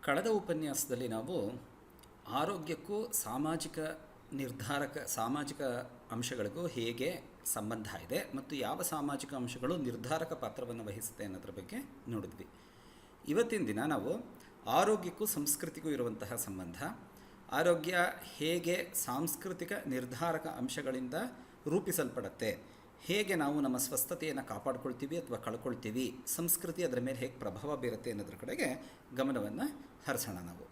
ಕಳೆದ ಉಪನ್ಯಾಸದಲ್ಲಿ ನಾವು ಆರೋಗ್ಯಕ್ಕೂ ಸಾಮಾಜಿಕ ಅಂಶಗಳಿಗೂ ಹೇಗೆ ಸಂಬಂಧ ಇದೆ ಮತ್ತು ಯಾವ ಸಾಮಾಜಿಕ ಅಂಶಗಳು ನಿರ್ಧಾರಕ ಪಾತ್ರವನ್ನು ವಹಿಸುತ್ತೆ ಅನ್ನೋದ್ರ ಬಗ್ಗೆ ನೋಡಿದ್ವಿ. ಇವತ್ತಿನ ದಿನ ನಾವು ಆರೋಗ್ಯಕ್ಕೂ ಸಂಸ್ಕೃತಿಗೂ ಇರುವಂತಹ ಸಂಬಂಧ, ಆರೋಗ್ಯ ಹೇಗೆ ಸಾಂಸ್ಕೃತಿಕ ನಿರ್ಧಾರಕ ಅಂಶಗಳಿಂದ ರೂಪಿಸಲ್ಪಡುತ್ತೆ, ಹೇಗೆ ನಾವು ನಮ್ಮ ಸ್ವಸ್ಥತೆಯನ್ನು ಕಾಪಾಡ್ಕೊಳ್ತೀವಿ ಅಥವಾ ಕಳ್ಕೊಳ್ತೀವಿ, ಸಂಸ್ಕೃತಿ ಅದರ ಮೇಲೆ ಹೇಗೆ ಪ್ರಭಾವ ಬೀರುತ್ತೆ ಅನ್ನೋದ್ರ ಕಡೆಗೆ ಗಮನವನ್ನು ಹರಿಸೋಣ ನಾವು.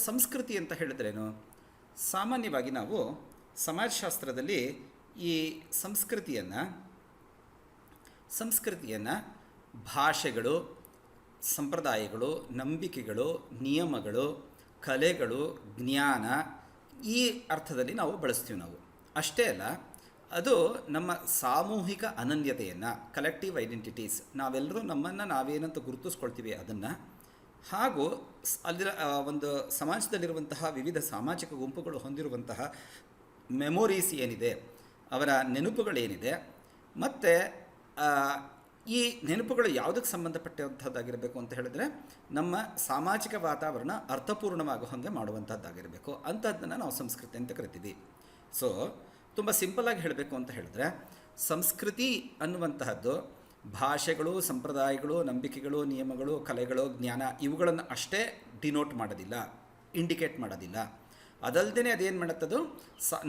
ಸಂಸ್ಕೃತಿ ಅಂತ ಹೇಳಿದ್ರೇನು? ಸಾಮಾನ್ಯವಾಗಿ ನಾವು ಸಮಾಜಶಾಸ್ತ್ರದಲ್ಲಿ ಈ ಸಂಸ್ಕೃತಿಯನ್ನು ಭಾಷೆಗಳು, ಸಂಪ್ರದಾಯಗಳು, ನಂಬಿಕೆಗಳು, ನಿಯಮಗಳು, ಕಲೆಗಳು, ಜ್ಞಾನ ಈ ಅರ್ಥದಲ್ಲಿ ನಾವು ಬಳಸ್ತೀವಿ. ನಾವು ಅಷ್ಟೇ ಅಲ್ಲ, ಅದು ನಮ್ಮ ಸಾಮೂಹಿಕ ಅನನ್ಯತೆಯನ್ನು, ಕಲೆಕ್ಟಿವ್ ಐಡೆಂಟಿಟೀಸ್, ನಾವೆಲ್ಲರೂ ನಮ್ಮನ್ನು ನಾವೇನಂತ ಗುರುತಿಸ್ಕೊಳ್ತೀವಿ ಅದನ್ನು, ಹಾಗೂ ಅಲ್ಲಿರ ಒಂದು ಸಮಾಜದಲ್ಲಿರುವಂತಹ ವಿವಿಧ ಸಾಮಾಜಿಕ ಗುಂಪುಗಳು ಹೊಂದಿರುವಂತಹ ಮೆಮೊರೀಸ್ ಏನಿದೆ, ಅವರ ನೆನಪುಗಳೇನಿದೆ, ಮತ್ತು ಈ ನೆನಪುಗಳು ಯಾವುದಕ್ಕೆ ಸಂಬಂಧಪಟ್ಟಂಥದ್ದಾಗಿರಬೇಕು ಅಂತ ಹೇಳಿದ್ರೆ ನಮ್ಮ ಸಾಮಾಜಿಕ ವಾತಾವರಣ ಅರ್ಥಪೂರ್ಣವಾಗೋ ಹಾಗೆ ಮಾಡುವಂಥದ್ದಾಗಿರಬೇಕು. ಅಂಥದ್ದನ್ನು ನಾವು ಸಂಸ್ಕೃತಿ ಅಂತ ಕರಿತೀವಿ. ತುಂಬ ಸಿಂಪಲ್ಲಾಗಿ ಹೇಳಬೇಕು ಅಂತ ಹೇಳಿದ್ರೆ, ಸಂಸ್ಕೃತಿ ಅನ್ನುವಂತಹದ್ದು ಭಾಷೆಗಳು, ಸಂಪ್ರದಾಯಗಳು, ನಂಬಿಕೆಗಳು, ನಿಯಮಗಳು, ಕಲೆಗಳು, ಜ್ಞಾನ ಇವುಗಳನ್ನು ಅಷ್ಟೇ ಡಿನೋಟ್ ಮಾಡೋದಿಲ್ಲ, ಇಂಡಿಕೇಟ್ ಮಾಡೋದಿಲ್ಲ. ಅದಲ್ಲದೆ ಅದೇನು ಮಾಡುತ್ತದು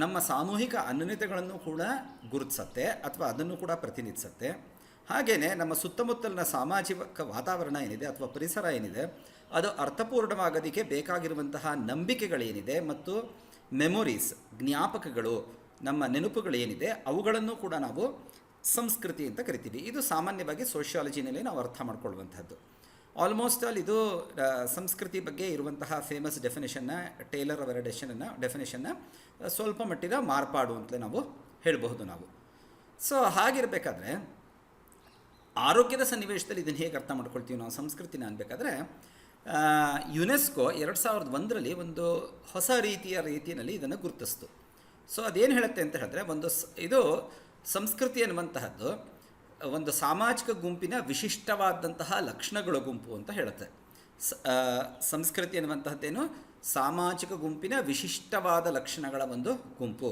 ನಮ್ಮ ಸಾಮೂಹಿಕ ಅನ್ಯೋನ್ಯತೆಗಳನ್ನು ಕೂಡ ಗುರುತಿಸುತ್ತೆ ಅಥವಾ ಅದನ್ನು ಕೂಡ ಪ್ರತಿನಿಧಿಸುತ್ತೆ. ಹಾಗೆಯೇ ನಮ್ಮ ಸುತ್ತಮುತ್ತಲಿನ ಸಾಮಾಜಿಕ ವಾತಾವರಣ ಏನಿದೆ ಅಥವಾ ಪರಿಸರ ಏನಿದೆ ಅದು ಅರ್ಥಪೂರ್ಣವಾಗೋದಕ್ಕೆ ಬೇಕಾಗಿರುವಂತಹ ನಂಬಿಕೆಗಳೇನಿದೆ ಮತ್ತು ಮೆಮೊರೀಸ್, ಜ್ಞಾಪಕಗಳು, ನಮ್ಮ ನೆನಪುಗಳೇನಿದೆ ಅವುಗಳನ್ನು ಕೂಡ ನಾವು ಸಂಸ್ಕೃತಿ ಅಂತ ಕರಿತೀವಿ. ಇದು ಸಾಮಾನ್ಯವಾಗಿ ಸೋಷಿಯಾಲಜಿನಲ್ಲಿ ನಾವು ಅರ್ಥ ಮಾಡ್ಕೊಳ್ಳುವಂಥದ್ದು. ಆಲ್ಮೋಸ್ಟ್ ಆಲ್ ಇದು ಸಂಸ್ಕೃತಿ ಬಗ್ಗೆ ಇರುವಂತಹ ಫೇಮಸ್ ಟೇಲರ್ ಅವರ ಡೆಫಿನೇಷನ್ನ ಸ್ವಲ್ಪ ಮಟ್ಟಿನ ಮಾರ್ಪಾಡು ಅಂತಲೇ ನಾವು ಹೇಳಬಹುದು ನಾವು. ಹಾಗಿರಬೇಕಾದ್ರೆ ಆರೋಗ್ಯದ ಸನ್ನಿವೇಶದಲ್ಲಿ ಇದನ್ನು ಹೇಗೆ ಅರ್ಥ ಮಾಡ್ಕೊಳ್ತೀವಿ ನಾವು ಸಂಸ್ಕೃತಿನ ಅನ್ಬೇಕಾದ್ರೆ, ಯುನೆಸ್ಕೋ 2001ರಲ್ಲಿ ಒಂದು ಹೊಸ ರೀತಿಯಲ್ಲಿ ಇದನ್ನು ಗುರುತಿಸ್ತು. ಅದೇನು ಹೇಳುತ್ತೆ ಅಂತ ಹೇಳಿದ್ರೆ, ಇದು ಸಂಸ್ಕೃತಿ ಅನ್ನುವಂತಹದ್ದು ಒಂದು ಸಾಮಾಜಿಕ ಗುಂಪಿನ ವಿಶಿಷ್ಟವಾದಂತಹ ಲಕ್ಷಣಗಳ ಗುಂಪು ಅಂತ ಹೇಳುತ್ತೆ. ಸಂಸ್ಕೃತಿ ಅನ್ನುವಂತಹದ್ದೇನು ಸಾಮಾಜಿಕ ಗುಂಪಿನ ವಿಶಿಷ್ಟವಾದ ಲಕ್ಷಣಗಳ ಒಂದು ಗುಂಪು.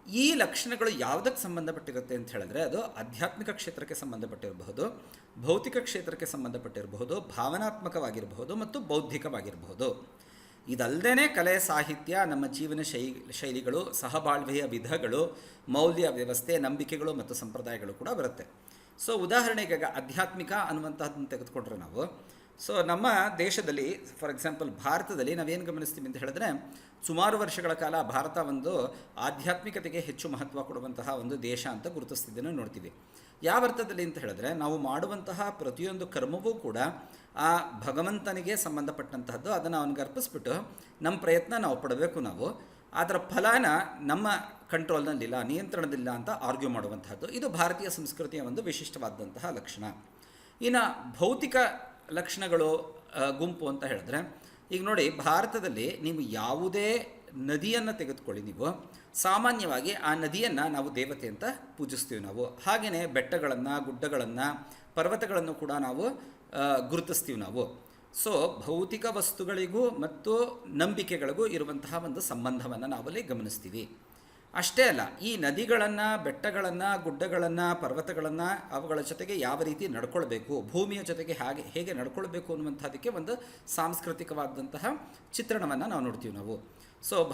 ಈ ಲಕ್ಷಣಗಳು ಯಾವುದಕ್ಕೆ ಸಂಬಂಧಪಟ್ಟಿರುತ್ತೆ ಅಂತ ಹೇಳಿದ್ರೆ, ಅದು ಆಧ್ಯಾತ್ಮಿಕ ಕ್ಷೇತ್ರಕ್ಕೆ ಸಂಬಂಧಪಟ್ಟಿರಬಹುದು, ಭೌತಿಕ ಕ್ಷೇತ್ರಕ್ಕೆ ಸಂಬಂಧಪಟ್ಟಿರಬಹುದು, ಭಾವನಾತ್ಮಕವಾಗಿರಬಹುದು ಮತ್ತು ಬೌದ್ಧಿಕವಾಗಿರಬಹುದು. ಇದಲ್ಲದೇ ಕಲೆ, ಸಾಹಿತ್ಯ, ನಮ್ಮ ಜೀವನ ಶೈಲಿಗಳು, ಸಹಬಾಳ್ವೆಯ ವಿಧಗಳು, ಮೌಲ್ಯ ವ್ಯವಸ್ಥೆ, ನಂಬಿಕೆಗಳು ಮತ್ತು ಸಂಪ್ರದಾಯಗಳು ಕೂಡ ಬರುತ್ತೆ. ಉದಾಹರಣೆಗೆ ಆಧ್ಯಾತ್ಮಿಕ ಅನ್ನುವಂಥದ್ದನ್ನು ತೆಗೆದುಕೊಂಡ್ರೆ ನಾವು ನಮ್ಮ ದೇಶದಲ್ಲಿ, ಫಾರ್ ಎಕ್ಸಾಂಪಲ್ ಭಾರತದಲ್ಲಿ ನಾವೇನು ಗಮನಿಸ್ತೀವಿ ಅಂತ ಹೇಳಿದ್ರೆ, ಸುಮಾರು ವರ್ಷಗಳ ಕಾಲ ಭಾರತ ಒಂದು ಆಧ್ಯಾತ್ಮಿಕತೆಗೆ ಹೆಚ್ಚು ಮಹತ್ವ ಕೊಡುವಂತಹ ಒಂದು ದೇಶ ಅಂತ ಗುರುತಿಸ್ತಿದ್ದನ್ನು ನೋಡ್ತೀವಿ. ಯಾವ ಅರ್ಥದಲ್ಲಿ ಅಂತ ಹೇಳಿದ್ರೆ, ನಾವು ಮಾಡುವಂತಹ ಪ್ರತಿಯೊಂದು ಕರ್ಮವೂ ಕೂಡ ಆ ಭಗವಂತನಿಗೆ ಸಂಬಂಧಪಟ್ಟಂತಹದ್ದು. ಅದನ್ನು ಅವನಿಗೆ ಅರ್ಪಿಸ್ಬಿಟ್ಟು ನಮ್ಮ ಪ್ರಯತ್ನ ನಾವು ಪಡಬೇಕು. ನಾವು ಅದರ ಫಲಾನ ನಮ್ಮ ಕಂಟ್ರೋಲ್ನಲ್ಲಿಲ್ಲ, ನಿಯಂತ್ರಣದಿಲ್ಲ ಅಂತ ಆರ್ಗ್ಯೂ ಮಾಡುವಂತಹದ್ದು. ಇದು ಭಾರತೀಯ ಸಂಸ್ಕೃತಿಯ ಒಂದು ವಿಶಿಷ್ಟವಾದಂತಹ ಲಕ್ಷಣ. ಇನ್ನು ಭೌತಿಕ ಲಕ್ಷಣಗಳು ಗುಂಪು ಅಂತ ಹೇಳಿದ್ರೆ, ಈಗ ನೋಡಿ, ಭಾರತದಲ್ಲಿ ನೀವು ಯಾವುದೇ ನದಿಯನ್ನು ತೆಗೆದುಕೊಳ್ಳಿ, ನೀವು ಸಾಮಾನ್ಯವಾಗಿ ಆ ನದಿಯನ್ನು ನಾವು ದೇವತೆ ಅಂತ ಪೂಜಿಸ್ತೀವಿ ನಾವು. ಹಾಗೆಯೇ ಬೆಟ್ಟಗಳನ್ನು, ಗುಡ್ಡಗಳನ್ನು, ಪರ್ವತಗಳನ್ನು ಕೂಡ ನಾವು ಗುರುತಿಸ್ತೀವಿ ನಾವು. ಭೌತಿಕ ವಸ್ತುಗಳಿಗೂ ಮತ್ತು ನಂಬಿಕೆಗಳಿಗೂ ಇರುವಂತಹ ಒಂದು ಸಂಬಂಧವನ್ನು ನಾವಲ್ಲಿ ಗಮನಿಸ್ತೀವಿ. ಅಷ್ಟೇ ಅಲ್ಲ, ಈ ನದಿಗಳನ್ನು, ಬೆಟ್ಟಗಳನ್ನು, ಗುಡ್ಡಗಳನ್ನು, ಪರ್ವತಗಳನ್ನು ಅವುಗಳ ಜೊತೆಗೆ ಯಾವ ರೀತಿ ನಡ್ಕೊಳ್ಬೇಕು, ಭೂಮಿಯ ಜೊತೆಗೆ ಹೇಗೆ ನಡ್ಕೊಳ್ಬೇಕು ಅನ್ನುವಂಥದ್ದಕ್ಕೆ ಒಂದು ಸಾಂಸ್ಕೃತಿಕವಾದಂತಹ ಚಿತ್ರಣವನ್ನು ನಾವು ನೋಡ್ತೀವಿ ನಾವು.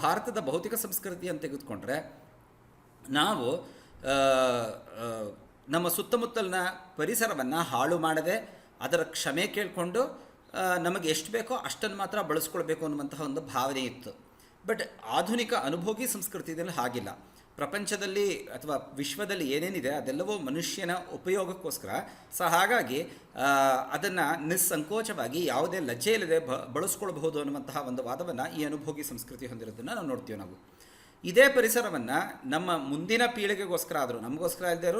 ಭಾರತದ ಭೌತಿಕ ಸಂಸ್ಕೃತಿ ಅಂತ ತೆಗೆದುಕೊಂಡ್ರೆ, ನಾವು ನಮ್ಮ ಸುತ್ತಮುತ್ತಲಿನ ಪರಿಸರವನ್ನು ಹಾಳು ಮಾಡದೆ ಅದರ ಕ್ಷಮೆ ಕೇಳಿಕೊಂಡು ನಮಗೆ ಎಷ್ಟು ಬೇಕೋ ಅಷ್ಟನ್ನು ಮಾತ್ರ ಬಳಸ್ಕೊಳ್ಬೇಕು ಅನ್ನುವಂತಹ ಒಂದು ಭಾವನೆ ಇತ್ತು. ಬಟ್ ಆಧುನಿಕ ಅನುಭೋಗಿ ಸಂಸ್ಕೃತಿಯಲ್ಲಿ ಹಾಗಿಲ್ಲ. ಪ್ರಪಂಚದಲ್ಲಿ ಅಥವಾ ವಿಶ್ವದಲ್ಲಿ ಏನೇನಿದೆ ಅದೆಲ್ಲವೂ ಮನುಷ್ಯನ ಉಪಯೋಗಕ್ಕೋಸ್ಕರ. ಹಾಗಾಗಿ ಅದನ್ನು ನಿಸ್ಸಂಕೋಚವಾಗಿ ಯಾವುದೇ ಲಜ್ಜೆ ಇಲ್ಲದೆ ಬಳಸ್ಕೊಳ್ಬಹುದು ಅನ್ನುವಂತಹ ಒಂದು ವಾದವನ್ನು ಈ ಅನುಭೋಗಿ ಸಂಸ್ಕೃತಿ ಹೊಂದಿರೋದನ್ನು ನಾವು ನೋಡ್ತೀವಿ ನಾವು. ಇದೇ ಪರಿಸರವನ್ನು ನಮ್ಮ ಮುಂದಿನ ಪೀಳಿಗೆಗೋಸ್ಕರ ಆದರೂ, ನಮಗೋಸ್ಕರ ಇಲ್ಲದೇ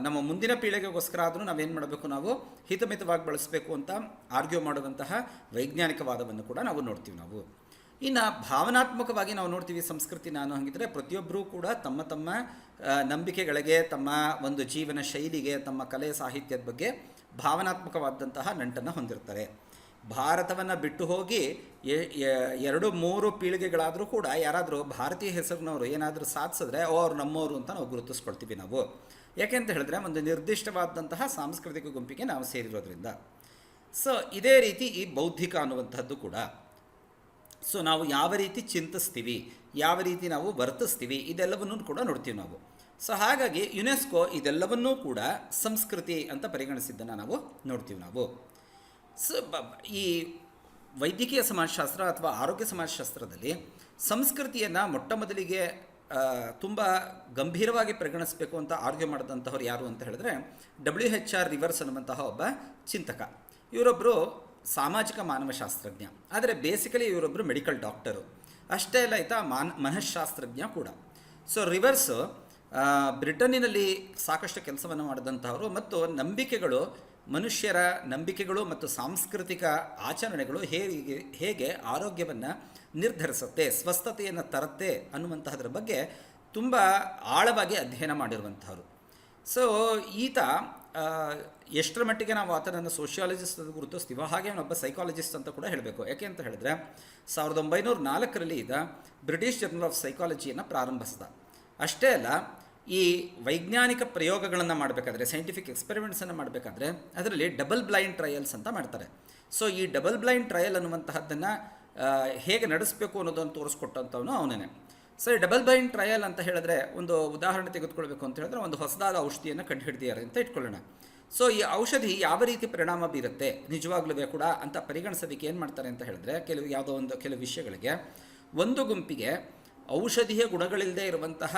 ನಮ್ಮ ಮುಂದಿನ ಪೀಳಿಗೆಗೋಸ್ಕರ ಆದರೂ ನಾವೇನು ಮಾಡಬೇಕು, ನಾವು ಹಿತಮಿತವಾಗಿ ಬಳಸಬೇಕು ಅಂತ ಆರ್ಗ್ಯೂ ಮಾಡುವಂತಹ ವೈಜ್ಞಾನಿಕ ವಾದವನ್ನು ಕೂಡ ನಾವು ನೋಡ್ತೀವಿ ನಾವು. ಇನ್ನು ಭಾವನಾತ್ಮಕವಾಗಿ ನಾವು ನೋಡ್ತೀವಿ ಸಂಸ್ಕೃತಿ ನಾನು ಹಾಗಿದ್ರೆ, ಪ್ರತಿಯೊಬ್ಬರೂ ಕೂಡ ತಮ್ಮ ತಮ್ಮ ನಂಬಿಕೆಗಳಿಗೆ, ತಮ್ಮ ಒಂದು ಜೀವನ ಶೈಲಿಗೆ, ತಮ್ಮ ಕಲೆ ಸಾಹಿತ್ಯದ ಬಗ್ಗೆ ಭಾವನಾತ್ಮಕವಾದಂತಹ ನಂಟನ್ನು ಹೊಂದಿರ್ತಾರೆ. ಭಾರತವನ್ನು ಬಿಟ್ಟು ಹೋಗಿ 2-3 ಪೀಳಿಗೆಗಳಾದರೂ ಕೂಡ ಯಾರಾದರೂ ಭಾರತೀಯ ಹೆಸರಿನವರು ಏನಾದರೂ ಸಾಧಿಸಿದ್ರೆ ಅವ್ರು ನಮ್ಮವರು ಅಂತ ನಾವು ಗುರುತಿಸ್ಕೊಳ್ತೀವಿ ನಾವು. ಯಾಕೆಂತ ಹೇಳಿದ್ರೆ ಒಂದು ನಿರ್ದಿಷ್ಟವಾದಂತಹ ಸಾಂಸ್ಕೃತಿಕ ಗುಂಪಿಗೆ ನಾವು ಸೇರಿರೋದ್ರಿಂದ. ಸೊ ಇದೇ ರೀತಿ ಈ ಬೌದ್ಧಿಕ ಅನ್ನುವಂಥದ್ದು ಕೂಡ. ಸೊ ನಾವು ಯಾವ ರೀತಿ ಚಿಂತಿಸ್ತೀವಿ, ಯಾವ ರೀತಿ ನಾವು ವರ್ತಿಸ್ತೀವಿ, ಇದೆಲ್ಲವನ್ನೂ ಕೂಡ ನೋಡ್ತೀವಿ ನಾವು. ಸೊ ಹಾಗಾಗಿ ಯುನೆಸ್ಕೋ ಇದೆಲ್ಲವನ್ನೂ ಕೂಡ ಸಂಸ್ಕೃತಿ ಅಂತ ಪರಿಗಣಿಸಿದ್ದನ್ನು ನಾವು ನೋಡ್ತೀವಿ ನಾವು. ಸೊ ಈ ವೈದ್ಯಕೀಯ ಸಮಾಜಶಾಸ್ತ್ರ ಅಥವಾ ಆರೋಗ್ಯ ಸಮಾಜಶಾಸ್ತ್ರದಲ್ಲಿ ಸಂಸ್ಕೃತಿಯನ್ನು ಮೊಟ್ಟ ಮೊದಲಿಗೆ ತುಂಬ ಗಂಭೀರವಾಗಿ ಪರಿಗಣಿಸಬೇಕು ಅಂತ ಆರ್ಗ್ಯೂ ಮಾಡಿದಂಥವ್ರು ಯಾರು ಅಂತ ಹೇಳಿದ್ರೆ WHR ರಿವರ್ಸ್ ಅನ್ನುವಂತಹ ಒಬ್ಬ ಚಿಂತಕ. ಇವರೊಬ್ಬರು ಸಾಮಾಜಿಕ ಮಾನವಶಾಸ್ತ್ರಜ್ಞ, ಆದರೆ ಬೇಸಿಕಲಿ ಇವರೊಬ್ಬರು ಮೆಡಿಕಲ್ ಡಾಕ್ಟರು ಅಷ್ಟೇ ಅಲ್ಲ, ಆಯಿತಾ, ಮನಃಶಾಸ್ತ್ರಜ್ಞ ಕೂಡ. ಸೊ ರಿವರ್ಸು ಬ್ರಿಟನ್ನಿನಲ್ಲಿ ಸಾಕಷ್ಟು ಕೆಲಸವನ್ನು ಮಾಡಿದಂಥವರು ಮತ್ತು ನಂಬಿಕೆಗಳು, ಮನುಷ್ಯರ ನಂಬಿಕೆಗಳು ಮತ್ತು ಸಾಂಸ್ಕೃತಿಕ ಆಚರಣೆಗಳು ಹೇಗೆ ಆರೋಗ್ಯವನ್ನು ನಿರ್ಧರಿಸುತ್ತೆ, ಸ್ವಸ್ಥತೆಯನ್ನು ತರುತ್ತೆ ಅನ್ನುವಂತಹದ್ರ ಬಗ್ಗೆ ತುಂಬ ಆಳವಾಗಿ ಅಧ್ಯಯನ ಮಾಡಿರುವಂಥವ್ರು. ಸೊ ಈತ ಎಷ್ಟರ ಮಟ್ಟಿಗೆ ನಾವು ಆತನನ್ನು ಸೋಷಿಯಾಲಜಿಸ್ಟ್ ಅಂತ ಗುರುತಿಸ್ತೀವೋ ಹಾಗೆ ಅವನೊಬ್ಬ ಸೈಕಾಲಜಿಸ್ಟ್ ಅಂತ ಕೂಡ ಹೇಳಬೇಕು. ಯಾಕೆ ಅಂತ ಹೇಳಿದ್ರೆ 1904ರಲ್ಲಿ ಈತ ಬ್ರಿಟಿಷ್ ಜರ್ನಲ್ ಆಫ್ ಸೈಕಾಲಜಿಯನ್ನು ಪ್ರಾರಂಭಿಸಿದ. ಅಷ್ಟೇ ಅಲ್ಲ, ಈ ವೈಜ್ಞಾನಿಕ ಪ್ರಯೋಗಗಳನ್ನು ಮಾಡಬೇಕಾದ್ರೆ, ಸೈಂಟಿಫಿಕ್ ಎಕ್ಸ್ಪೆರಿಮೆಂಟ್ಸನ್ನು ಮಾಡಬೇಕಾದ್ರೆ ಅದರಲ್ಲಿ ಡಬಲ್ ಬ್ಲೈಂಡ್ ಟ್ರಯಲ್ಸ್ ಅಂತ ಮಾಡ್ತಾರೆ. ಸೊ ಈ ಡಬಲ್ ಬ್ಲೈಂಡ್ ಟ್ರಯಲ್ ಅನ್ನುವಂತಹದ್ದನ್ನು ಹೇಗೆ ನಡೆಸಬೇಕು ಅನ್ನೋದನ್ನು ತೋರಿಸ್ಕೊಟ್ಟಂಥವನು ಅವನೇ. ಸೊ ಈ ಡಬಲ್ ಬ್ಲೈಂಡ್ ಟ್ರಯಲ್ ಅಂತ ಹೇಳಿದ್ರೆ, ಒಂದು ಉದಾಹರಣೆ ತೆಗೆದುಕೊಳ್ಬೇಕು ಅಂತ ಹೇಳಿದ್ರೆ, ಒಂದು ಹೊಸದಾದ ಔಷಧಿಯನ್ನು ಕಂಡುಹಿಡಿದಿದ್ದಾರೆ ಅಂತ ಇಟ್ಕೊಳ್ಳೋಣ. ಸೊ ಈ ಔಷಧಿ ಯಾವ ರೀತಿ ಪರಿಣಾಮ ಬೀರುತ್ತೆ ನಿಜವಾಗ್ಲೂ ಕೂಡ ಅಂತ ಪರಿಗಣಿಸೋದಕ್ಕೆ ಏನು ಮಾಡ್ತಾರೆ ಅಂತ ಹೇಳಿದ್ರೆ, ಕೆಲವು ವಿಷಯಗಳಿಗೆ ಒಂದು ಗುಂಪಿಗೆ ಔಷಧಿಯ ಗುಣಗಳಿಲ್ಲದೆ ಇರುವಂತಹ,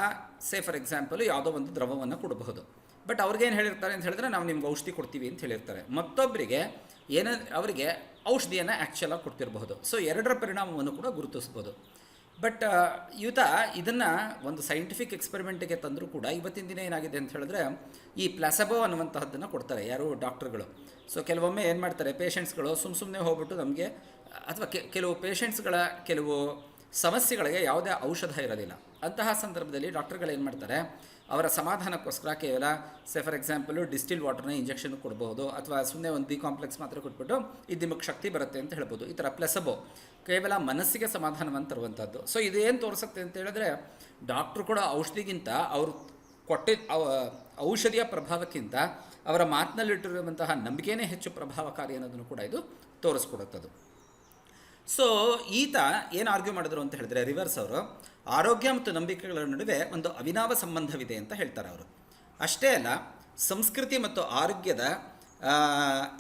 ಸೇ ಫಾರ್ ಎಕ್ಸಾಂಪಲ್ ಯಾವುದೋ ಒಂದು ದ್ರವವನ್ನು ಕೊಡಬಹುದು. ಬಟ್ ಅವ್ರಿಗೇನು ಹೇಳಿರ್ತಾರೆ ಅಂತ ಹೇಳಿದ್ರೆ, ನಾವು ನಿಮ್ಗೆ ಔಷಧಿ ಕೊಡ್ತೀವಿ ಅಂತ ಹೇಳಿರ್ತಾರೆ. ಮತ್ತೊಬ್ಬರಿಗೆ ಅವರಿಗೆ ಔಷಧಿಯನ್ನು ಆ್ಯಕ್ಚುಲಾಗಿ ಕೊಡ್ತಿರಬಹುದು. ಸೊ ಎರಡರ ಪರಿಣಾಮವನ್ನು ಕೂಡ ಗುರುತಿಸ್ಬೋದು. ಬಟ್ ಇದನ್ನು ಒಂದು ಸೈಂಟಿಫಿಕ್ ಎಕ್ಸ್ಪೆರಿಮೆಂಟಿಗೆ ತಂದರೂ ಕೂಡ ಇವತ್ತಿನ ದಿನ ಏನಾಗಿದೆ ಅಂತ ಹೇಳಿದ್ರೆ, ಈ ಪ್ಲಾಸೆಬೋ ಅನ್ನುವಂತಹದ್ದನ್ನು ಕೊಡ್ತಾರೆ ಯಾರು ಡಾಕ್ಟ್ರುಗಳು. ಸೊ ಕೆಲವೊಮ್ಮೆ ಏನು ಮಾಡ್ತಾರೆ, ಪೇಷಂಟ್ಸ್ಗಳು ಸುಮ್ಮನೆ ಹೋಗ್ಬಿಟ್ಟು ನಮಗೆ, ಅಥವಾ ಕೆಲವು ಪೇಷಂಟ್ಸ್ಗಳ ಕೆಲವು ಸಮಸ್ಯೆಗಳಿಗೆ ಯಾವುದೇ ಔಷಧ ಇರೋದಿಲ್ಲ. ಅಂತಹ ಸಂದರ್ಭದಲ್ಲಿ ಡಾಕ್ಟರ್ಗಳು ಏನು ಮಾಡ್ತಾರೆ, ಅವರ ಸಮಾಧಾನಕ್ಕೋಸ್ಕರ ಕೇವಲ ಫಾರ್ ಎಕ್ಸಾಂಪಲು ಡಿಸ್ಟಿಲ್ ವಾಟರ್ನ ಇಂಜೆಕ್ಷನ್ ಕೊಡ್ಬೋದು, ಅಥವಾ ಸುಮ್ಮನೆ ಒಂದು ಬಿ ಕಾಂಪ್ಲೆಕ್ಸ್ ಮಾತ್ರ ಕೊಟ್ಬಿಟ್ಟು ಇದು ನಿಮಗೆ ಶಕ್ತಿ ಬರುತ್ತೆ ಅಂತ ಹೇಳ್ಬೋದು. ಈ ಥರ ಪ್ಲೆಸಬೋ ಕೇವಲ ಮನಸ್ಸಿಗೆ ಸಮಾಧಾನವನ್ನು ತರುವಂಥದ್ದು. ಸೊ ಇದೇನು ತೋರಿಸುತ್ತೆ ಅಂತ ಹೇಳಿದ್ರೆ, ಡಾಕ್ಟ್ರು ಕೂಡ ಔಷಧಿಗಿಂತ ಅವರು ಕೊಟ್ಟಿದ್ದ ಔಷಧಿಯ ಪ್ರಭಾವಕ್ಕಿಂತ ಅವರ ಮಾತಿನಲ್ಲಿಟ್ಟಿರುವಂತಹ ನಂಬಿಕೆಯೇ ಹೆಚ್ಚು ಪ್ರಭಾವಕಾರಿ ಅನ್ನೋದನ್ನು ಕೂಡ ಇದು ತೋರಿಸ್ಕೊಡುತ್ತದು. ಸೊ ಈತ ಏನು ಆರ್ಗ್ಯೂ ಮಾಡಿದ್ರು ಅಂತ ಹೇಳಿದ್ರೆ, ರಿವರ್ಸ್ ಅವರು ಆರೋಗ್ಯ ಮತ್ತು ನಂಬಿಕೆಗಳ ನಡುವೆ ಒಂದು ಅವಿನಾವ ಸಂಬಂಧವಿದೆ ಅಂತ ಹೇಳ್ತಾರೆ ಅವರು. ಅಷ್ಟೇ ಅಲ್ಲ, ಸಂಸ್ಕೃತಿ ಮತ್ತು ಆರೋಗ್ಯದ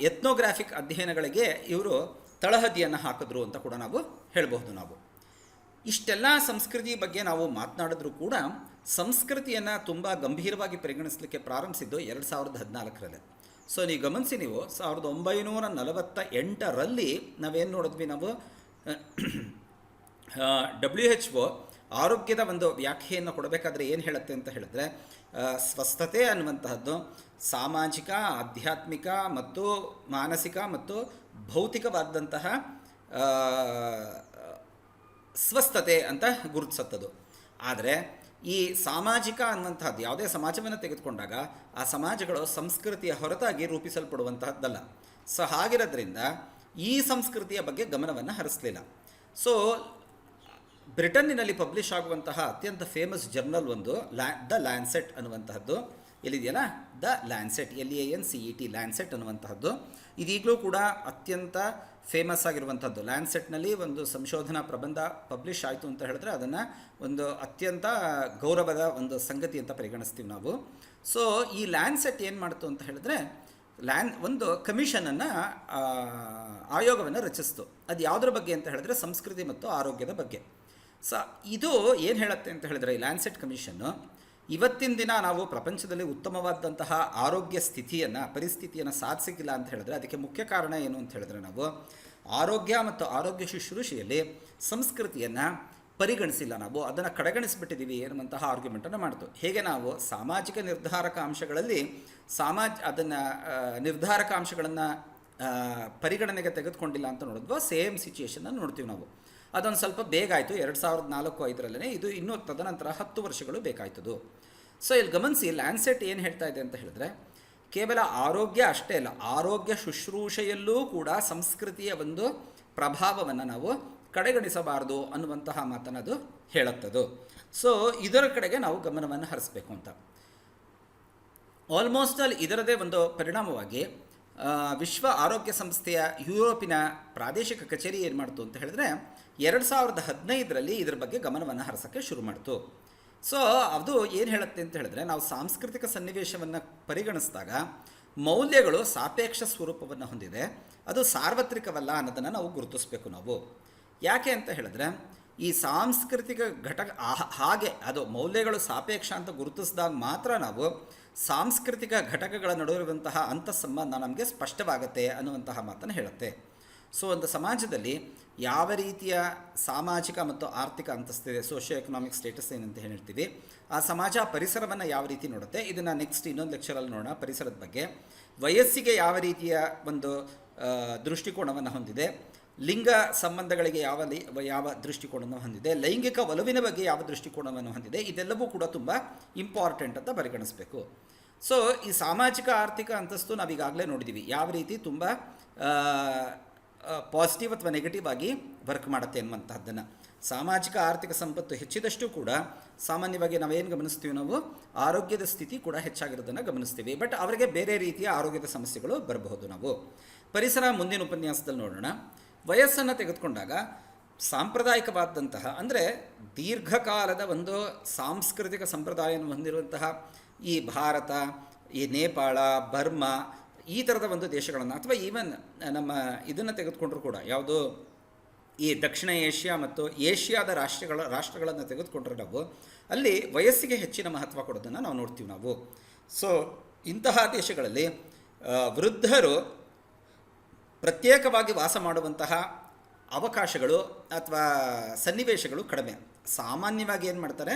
ಎತ್ನೋಗ್ರಾಫಿಕ್ ಅಧ್ಯಯನಗಳಿಗೆ ಇವರು ತಳಹದಿಯನ್ನು ಹಾಕಿದ್ರು ಅಂತ ಕೂಡ ನಾವು ಹೇಳಬಹುದು. ನಾವು ಇಷ್ಟೆಲ್ಲ ಸಂಸ್ಕೃತಿ ಬಗ್ಗೆ ನಾವು ಮಾತನಾಡಿದ್ರೂ ಕೂಡ ಸಂಸ್ಕೃತಿಯನ್ನು ತುಂಬ ಗಂಭೀರವಾಗಿ ಪರಿಗಣಿಸಲಿಕ್ಕೆ ಪ್ರಾರಂಭಿಸಿದ್ದು 2014ರಲ್ಲಿ. ಸೊ ನೀವು ಗಮನಿಸಿ, ನೀವು 1948ರಲ್ಲಿ ನಾವೇನು ನೋಡಿದ್ವಿ, ನಾವು WHO ಆರೋಗ್ಯದ ಒಂದು ವ್ಯಾಖ್ಯೆಯನ್ನು ಕೊಡಬೇಕಾದ್ರೆ ಏನು ಹೇಳುತ್ತೆ ಅಂತ ಹೇಳಿದ್ರೆ, ಸ್ವಸ್ಥತೆ ಅನ್ನುವಂತಹದ್ದು ಸಾಮಾಜಿಕ, ಆಧ್ಯಾತ್ಮಿಕ ಮತ್ತು ಮಾನಸಿಕ ಮತ್ತು ಭೌತಿಕವಾದಂತಹ ಸ್ವಸ್ಥತೆ ಅಂತ ಗುರುತಿಸುತ್ತದು. ಆದರೆ ಈ ಸಾಮಾಜಿಕ ಅನ್ನುವಂತಹದ್ದು ಯಾವುದೇ ಸಮಾಜವನ್ನು ತೆಗೆದುಕೊಂಡಾಗ ಆ ಸಮಾಜಗಳು ಸಂಸ್ಕೃತಿಯ ಹೊರತಾಗಿ ರೂಪಿಸಲ್ಪಡುವಂತಹದ್ದಲ್ಲ. ಸೊ ಹಾಗಿರೋದ್ರಿಂದ ಈ ಸಂಸ್ಕೃತಿಯ ಬಗ್ಗೆ ಗಮನವನ್ನು ಹರಿಸಲಿಲ್ಲ. ಸೊ ಬ್ರಿಟನ್ನಿನಲ್ಲಿ ಪಬ್ಲಿಷ್ ಆಗುವಂತಹ ಅತ್ಯಂತ ಫೇಮಸ್ ಜರ್ನಲ್ ಒಂದು ದ ಲ್ಯಾನ್ಸೆಟ್ ಅನ್ನುವಂತಹದ್ದು. ಎಲ್ಲಿದೆಯಲ್ಲ, ದ ಲ್ಯಾನ್ಸೆಟ್, LANCET, ಲ್ಯಾನ್ಸೆಟ್ ಅನ್ನುವಂತಹದ್ದು ಇದೀಗಲೂ ಕೂಡ ಅತ್ಯಂತ ಫೇಮಸ್ ಆಗಿರುವಂಥದ್ದು. ಲ್ಯಾನ್ಸೆಟ್ನಲ್ಲಿ ಒಂದು ಸಂಶೋಧನಾ ಪ್ರಬಂಧ ಪಬ್ಲಿಷ್ ಆಯಿತು ಅಂತ ಹೇಳಿದ್ರೆ ಅದನ್ನು ಒಂದು ಅತ್ಯಂತ ಗೌರವದ ಒಂದು ಸಂಗತಿ ಅಂತ ಪರಿಗಣಿಸ್ತೀವಿ ನಾವು. ಸೊ ಈ ಲ್ಯಾನ್ಸೆಟ್ ಏನು ಮಾಡ್ತು ಅಂತ ಹೇಳಿದ್ರೆ, ಒಂದು ಕಮಿಷನನ್ನು, ಆಯೋಗವನ್ನು ರಚಿಸ್ತು. ಅದು ಯಾವುದ್ರ ಬಗ್ಗೆ ಅಂತ ಹೇಳಿದ್ರೆ ಸಂಸ್ಕೃತಿ ಮತ್ತು ಆರೋಗ್ಯದ ಬಗ್ಗೆ. ಸೊ ಇದು ಏನು ಹೇಳುತ್ತೆ ಅಂತ ಹೇಳಿದ್ರೆ, ಈ ಲ್ಯಾನ್ಸೆಟ್ ಕಮಿಷನ್ನು ಇವತ್ತಿನ ದಿನ ನಾವು ಪ್ರಪಂಚದಲ್ಲಿ ಉತ್ತಮವಾದಂತಹ ಆರೋಗ್ಯ ಪರಿಸ್ಥಿತಿಯನ್ನು ಸಾಧಿಸಿಲ್ಲ ಅಂತ ಹೇಳಿದ್ರೆ ಅದಕ್ಕೆ ಮುಖ್ಯ ಕಾರಣ ಏನು ಅಂತ ಹೇಳಿದ್ರೆ, ನಾವು ಆರೋಗ್ಯ ಮತ್ತು ಆರೋಗ್ಯ ಶುಶ್ರೂಷೆಯಲ್ಲಿ ಸಂಸ್ಕೃತಿಯನ್ನು ಪರಿಗಣಿಸಿಲ್ಲ, ನಾವು ಅದನ್ನು ಕಡೆಗಣಿಸಿಬಿಟ್ಟಿದ್ದೀವಿ ಎನ್ನುವಂತಹ ಆರ್ಗ್ಯುಮೆಂಟನ್ನು ಮಾಡ್ತು. ಹೇಗೆ ನಾವು ಸಾಮಾಜಿಕ ನಿರ್ಧಾರಕ ಅಂಶಗಳಲ್ಲಿ ನಿರ್ಧಾರಕ ಅಂಶಗಳನ್ನು ಪರಿಗಣನೆಗೆ ತೆಗೆದುಕೊಂಡಿಲ್ಲ ಅಂತ ನೋಡಿದ್ವೋ, ಸೇಮ್ ಸಿಚುಯೇಷನ್ನ ನೋಡ್ತೀವಿ ನಾವು. ಅದೊಂದು ಸ್ವಲ್ಪ ಬೇಗ ಆಯಿತು 2004-05 ಇದು ಇನ್ನೂ ತದನಂತರ 10 ವರ್ಷಗಳು ಬೇಕಾಯ್ತದು. ಸೊ ಇಲ್ಲಿ ಗಮನಿಸಿ, ಲ್ಯಾನ್ಸೆಟ್ ಏನು ಹೇಳ್ತಾ ಇದೆ ಅಂತ ಹೇಳಿದ್ರೆ, ಕೇವಲ ಆರೋಗ್ಯ ಅಷ್ಟೇ ಅಲ್ಲ, ಆರೋಗ್ಯ ಶುಶ್ರೂಷೆಯಲ್ಲೂ ಕೂಡ ಸಂಸ್ಕೃತಿಯ ಒಂದು ಪ್ರಭಾವವನ್ನು ನಾವು ಕಡೆಗಣಿಸಬಾರದು ಅನ್ನುವಂತಹ ಮಾತನ್ನು ಅದು ಹೇಳುತ್ತದು. ಸೊ ಇದರ ಕಡೆಗೆ ನಾವು ಗಮನವನ್ನು ಹರಿಸಬೇಕು ಅಂತ. ಆಲ್ಮೋಸ್ಟ್ ಆಲ್ ಇದರದೇ ಒಂದು ಪರಿಣಾಮವಾಗಿ ವಿಶ್ವ ಆರೋಗ್ಯ ಸಂಸ್ಥೆಯ ಯುರೋಪಿನ ಪ್ರಾದೇಶಿಕ ಕಚೇರಿ ಏನು ಮಾಡ್ತು ಅಂತ ಹೇಳಿದ್ರೆ 2015ರಲ್ಲಿ ಇದರ ಬಗ್ಗೆ ಗಮನವನ್ನು ಹರಿಸೋಕ್ಕೆ ಶುರು ಮಾಡ್ತು. ಸೊ ಅದು ಏನು ಹೇಳುತ್ತೆ ಅಂತ ಹೇಳಿದ್ರೆ, ನಾವು ಸಾಂಸ್ಕೃತಿಕ ಸನ್ನಿವೇಶವನ್ನು ಪರಿಗಣಿಸಿದಾಗ ಮೌಲ್ಯಗಳು ಸಾಪೇಕ್ಷ ಸ್ವರೂಪವನ್ನು ಹೊಂದಿದೆ, ಅದು ಸಾರ್ವತ್ರಿಕವಲ್ಲ ಅನ್ನೋದನ್ನು ನಾವು ಗುರುತಿಸಬೇಕು ನಾವು. ಯಾಕೆ ಅಂತ ಹೇಳಿದ್ರೆ, ಈ ಸಾಂಸ್ಕೃತಿಕ ಘಟಕ ಹಾಗೆ ಅದು ಮೌಲ್ಯಗಳು ಸಾಪೇಕ್ಷ ಅಂತ ಗುರುತಿಸಿದಾಗ ಮಾತ್ರ ನಾವು ಸಾಂಸ್ಕೃತಿಕ ಘಟಕಗಳ ನಡುವಿರುವಂತಹ ಅಂತಃಸಂಬಂಧ ನಮಗೆ ಸ್ಪಷ್ಟವಾಗುತ್ತೆ ಅನ್ನುವಂತಹ ಮಾತನ್ನು ಹೇಳುತ್ತೆ. ಸೊ ಒಂದು ಸಮಾಜದಲ್ಲಿ ಯಾವ ರೀತಿಯ ಸಾಮಾಜಿಕ ಮತ್ತು ಆರ್ಥಿಕ ಅಂತಸ್ತಿದೆ, ಸೋಷಿಯೋ ಎಕನಾಮಿಕ್ ಸ್ಟೇಟಸ್ ಏನಂತ ಹೇಳ್ತೀವಿ, ಆ ಸಮಾಜ ಪರಿಸರವನ್ನು ಯಾವ ರೀತಿ ನೋಡುತ್ತೆ, ಇದನ್ನು ನೆಕ್ಸ್ಟ್ ಇನ್ನೊಂದು ಲೆಕ್ಚರಲ್ಲಿ ನೋಡೋಣ ಪರಿಸರದ ಬಗ್ಗೆ. ವಯಸ್ಸಿಗೆ ಯಾವ ರೀತಿಯ ಒಂದು ದೃಷ್ಟಿಕೋನವನ್ನು ಹೊಂದಿದೆ, ಲಿಂಗ ಸಂಬಂಧಗಳಿಗೆ ಯಾವ ದೃಷ್ಟಿಕೋನವನ್ನು ಹೊಂದಿದೆ, ಲೈಂಗಿಕ ಒಲವಿನ ಬಗ್ಗೆ ಯಾವ ದೃಷ್ಟಿಕೋನವನ್ನು ಹೊಂದಿದೆ, ಇದೆಲ್ಲವೂ ಕೂಡ ತುಂಬ ಇಂಪಾರ್ಟೆಂಟ್ ಅಂತ ಪರಿಗಣಿಸಬೇಕು. ಸೊ ಈ ಸಾಮಾಜಿಕ ಆರ್ಥಿಕ ಅಂತಸ್ತು ನಾವೀಗಾಗಲೇ ನೋಡಿದ್ದೀವಿ ಯಾವ ರೀತಿ ತುಂಬ ಪಾಸಿಟಿವ್ ಅಥವಾ ನೆಗೆಟಿವ್ ಆಗಿ ವರ್ಕ್ ಮಾಡುತ್ತೆ ಅನ್ನುವಂತಹದ್ದನ್ನು. ಸಾಮಾಜಿಕ ಆರ್ಥಿಕ ಸಂಪತ್ತು ಹೆಚ್ಚಿದಷ್ಟು ಕೂಡ ಸಾಮಾನ್ಯವಾಗಿ ನಾವೇನು ಗಮನಿಸ್ತೀವಿ, ನಾವು ಆರೋಗ್ಯದ ಸ್ಥಿತಿ ಕೂಡ ಹೆಚ್ಚಾಗಿರೋದನ್ನು ಗಮನಿಸ್ತೀವಿ. ಬಟ್ ಅವರಿಗೆ ಬೇರೆ ರೀತಿಯ ಆರೋಗ್ಯದ ಸಮಸ್ಯೆಗಳು ಬರಬಹುದು. ನಾವು ಪರಿಸರ ಮುಂದಿನ ಉಪನ್ಯಾಸದಲ್ಲಿ ನೋಡೋಣ. ವಯಸ್ಸನ್ನು ತೆಗೆದುಕೊಂಡಾಗ ಸಾಂಪ್ರದಾಯಿಕವಾದಂತಹ ಅಂದರೆ ದೀರ್ಘಕಾಲದ ಒಂದು ಸಾಂಸ್ಕೃತಿಕ ಸಂಪ್ರದಾಯವನ್ನು ಹೊಂದಿರುವಂತಹ ಈ ಭಾರತ, ಈ ನೇಪಾಳ, ಬರ್ಮಾ ಈ ಥರದ ಒಂದು ದೇಶಗಳನ್ನು, ಅಥವಾ ಈವನ್ ನಮ್ಮ ಇದನ್ನು ತೆಗೆದುಕೊಂಡ್ರೂ ಕೂಡ ಯಾವುದು ಈ ದಕ್ಷಿಣ ಏಷ್ಯಾ ಮತ್ತು ಏಷ್ಯಾದ ರಾಷ್ಟ್ರಗಳನ್ನು ತೆಗೆದುಕೊಂಡ್ರೆ ನಾವು ಅಲ್ಲಿ ವಯಸ್ಸಿಗೆ ಹೆಚ್ಚಿನ ಮಹತ್ವ ಕೊಡೋದನ್ನು ನಾವು ನೋಡ್ತೀವಿ ನಾವು. ಸೊ ಇಂತಹ ದೇಶಗಳಲ್ಲಿ ವೃದ್ಧರು ಪ್ರತ್ಯೇಕವಾಗಿ ವಾಸ ಮಾಡುವಂತಹ ಅವಕಾಶಗಳು ಅಥವಾ ಸನ್ನಿವೇಶಗಳು ಕಡಿಮೆ. ಸಾಮಾನ್ಯವಾಗಿ ಏನು ಮಾಡ್ತಾರೆ,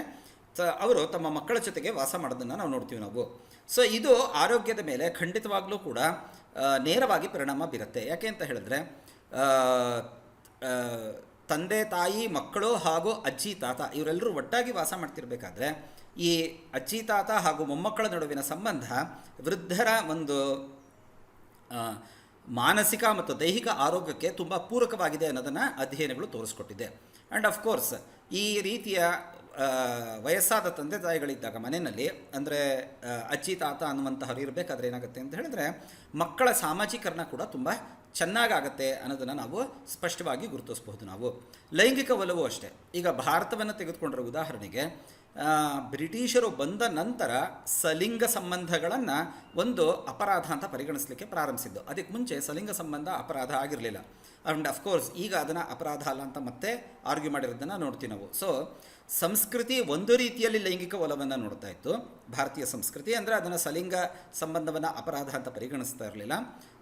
ಅವರು ತಮ್ಮ ಮಕ್ಕಳ ಜೊತೆಗೆ ವಾಸ ಮಾಡೋದನ್ನು ನಾವು ನೋಡ್ತೀವಿ ನಾವು. ಸೊ ಇದು ಆರೋಗ್ಯದ ಮೇಲೆ ಖಂಡಿತವಾಗ್ಲೂ ಕೂಡ ನೇರವಾಗಿ ಪರಿಣಾಮ ಬೀರುತ್ತೆ. ಯಾಕೆ ಅಂತ ಹೇಳಿದ್ರೆ, ತಂದೆ ತಾಯಿ ಮಕ್ಕಳು ಹಾಗೂ ಅಜ್ಜಿ ತಾತ ಇವರೆಲ್ಲರೂ ಒಟ್ಟಾಗಿ ವಾಸ ಮಾಡ್ತಿರ್ಬೇಕಾದ್ರೆ ಈ ಅಜ್ಜಿ ತಾತ ಹಾಗೂ ಮೊಮ್ಮಕ್ಕಳ ನಡುವಿನ ಸಂಬಂಧ ವೃದ್ಧರ ಒಂದು ಮಾನಸಿಕ ಮತ್ತು ದೈಹಿಕ ಆರೋಗ್ಯಕ್ಕೆ ತುಂಬ ಪೂರಕವಾಗಿದೆ ಅನ್ನೋದನ್ನು ಅಧ್ಯಯನಗಳು ತೋರಿಸ್ಕೊಟ್ಟಿದೆ. ಆ್ಯಂಡ್ ಅಫ್ಕೋರ್ಸ್ ಈ ರೀತಿಯ ವಯಸ್ಸಾದ ತಂದೆ ತಾಯಿಗಳಿದ್ದಾಗ ಮನೆಯಲ್ಲಿ, ಅಂದರೆ ಅಜ್ಜಿ ತಾತ ಅನ್ನುವಂತಹವ್ರು ಇರಬೇಕಾದ್ರೆ ಏನಾಗುತ್ತೆ ಅಂತ ಹೇಳಿದ್ರೆ ಮಕ್ಕಳ ಸಾಮಾಜೀಕರಣ ಕೂಡ ತುಂಬ ಚೆನ್ನಾಗಾಗತ್ತೆ ಅನ್ನೋದನ್ನು ನಾವು ಸ್ಪಷ್ಟವಾಗಿ ಗುರುತಿಸಬಹುದು ನಾವು. ಲೈಂಗಿಕ ಒಲವು ಅಷ್ಟೇ. ಈಗ ಭಾರತವನ್ನು ತೆಗೆದುಕೊಂಡ್ರೆ ಉದಾಹರಣೆಗೆ, ಬ್ರಿಟಿಷರು ಬಂದ ನಂತರ ಸಲಿಂಗ ಸಂಬಂಧಗಳನ್ನು ಒಂದು ಅಪರಾಧ ಅಂತ ಪರಿಗಣಿಸಲಿಕ್ಕೆ ಪ್ರಾರಂಭಿಸಿದ್ದು. ಅದಕ್ಕೆ ಮುಂಚೆ ಸಲಿಂಗ ಸಂಬಂಧ ಅಪರಾಧ ಆಗಿರಲಿಲ್ಲ. ಆ್ಯಂಡ್ ಅಫ್ಕೋರ್ಸ್ ಈಗ ಅದನ್ನು ಅಪರಾಧ ಅಲ್ಲ ಅಂತ ಮತ್ತೆ ಆರ್ಗ್ಯೂ ಮಾಡಿರೋದನ್ನು ನೋಡ್ತೀವಿ ನಾವು. ಸೊ ಸಂಸ್ಕೃತಿ ಒಂದು ರೀತಿಯಲ್ಲಿ ಲೈಂಗಿಕ ಒಲವನ್ನು ನೋಡ್ತಾ ಇತ್ತು, ಭಾರತೀಯ ಸಂಸ್ಕೃತಿ. ಅಂದರೆ ಅದನ್ನು ಸಲಿಂಗ ಸಂಬಂಧವನ್ನು ಅಪರಾಧ ಅಂತ ಪರಿಗಣಿಸ್ತಾ ಇರಲಿಲ್ಲ.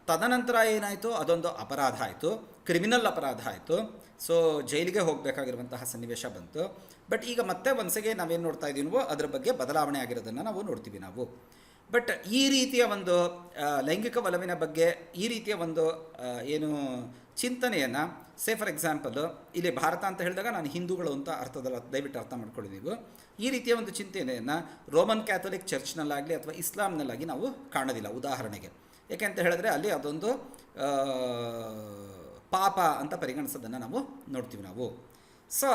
ತದನಂತರ ಏನಾಯಿತು, ಅದೊಂದು ಅಪರಾಧ ಆಯಿತು, ಕ್ರಿಮಿನಲ್ ಅಪರಾಧ ಆಯಿತು. ಸೊ ಜೈಲಿಗೆ ಹೋಗಬೇಕಾಗಿರುವಂತಹ ಸನ್ನಿವೇಶ ಬಂತು. ಬಟ್ ಈಗ ಮತ್ತೆ ಒಂದ್ಸಗೆ ನಾವೇನು ನೋಡ್ತಾ ಇದ್ದೀವೋ ಅದರ ಬಗ್ಗೆ ಬದಲಾವಣೆ ಆಗಿರೋದನ್ನು ನಾವು ನೋಡ್ತೀವಿ ನಾವು. ಬಟ್ ಈ ರೀತಿಯ ಒಂದು ಲೈಂಗಿಕ ಒಲವಿನ ಬಗ್ಗೆ ಈ ರೀತಿಯ ಒಂದು ಏನು ಚಿಂತನೆಯನ್ನು, ಫಾರ್ ಎಕ್ಸಾಂಪಲ್ ಇಲ್ಲಿ ಭಾರತ ಅಂತ ಹೇಳಿದಾಗ ನಾನು ಹಿಂದೂಗಳು ಅಂತ ಅರ್ಥದಲ್ಲ, ದಯವಿಟ್ಟು ಅರ್ಥ ಮಾಡ್ಕೊಳ್ಳಿ ನೀವು. ಈ ರೀತಿಯ ಒಂದು ಚಿಂತನೆಯನ್ನು ರೋಮನ್ ಕ್ಯಾಥೋಲಿಕ್ ಚರ್ಚ್ನಲ್ಲಾಗಲಿ ಅಥವಾ ಇಸ್ಲಾಂನಲ್ಲಾಗಿ ನಾವು ಕಾಣೋದಿಲ್ಲ ಉದಾಹರಣೆಗೆ. ಏಕೆ ಅಂತ ಹೇಳಿದ್ರೆ ಅಲ್ಲಿ ಅದೊಂದು ಪಾಪ ಅಂತ ಪರಿಗಣಿಸೋದನ್ನು ನಾವು ನೋಡ್ತೀವಿ ನಾವು. ಸೊ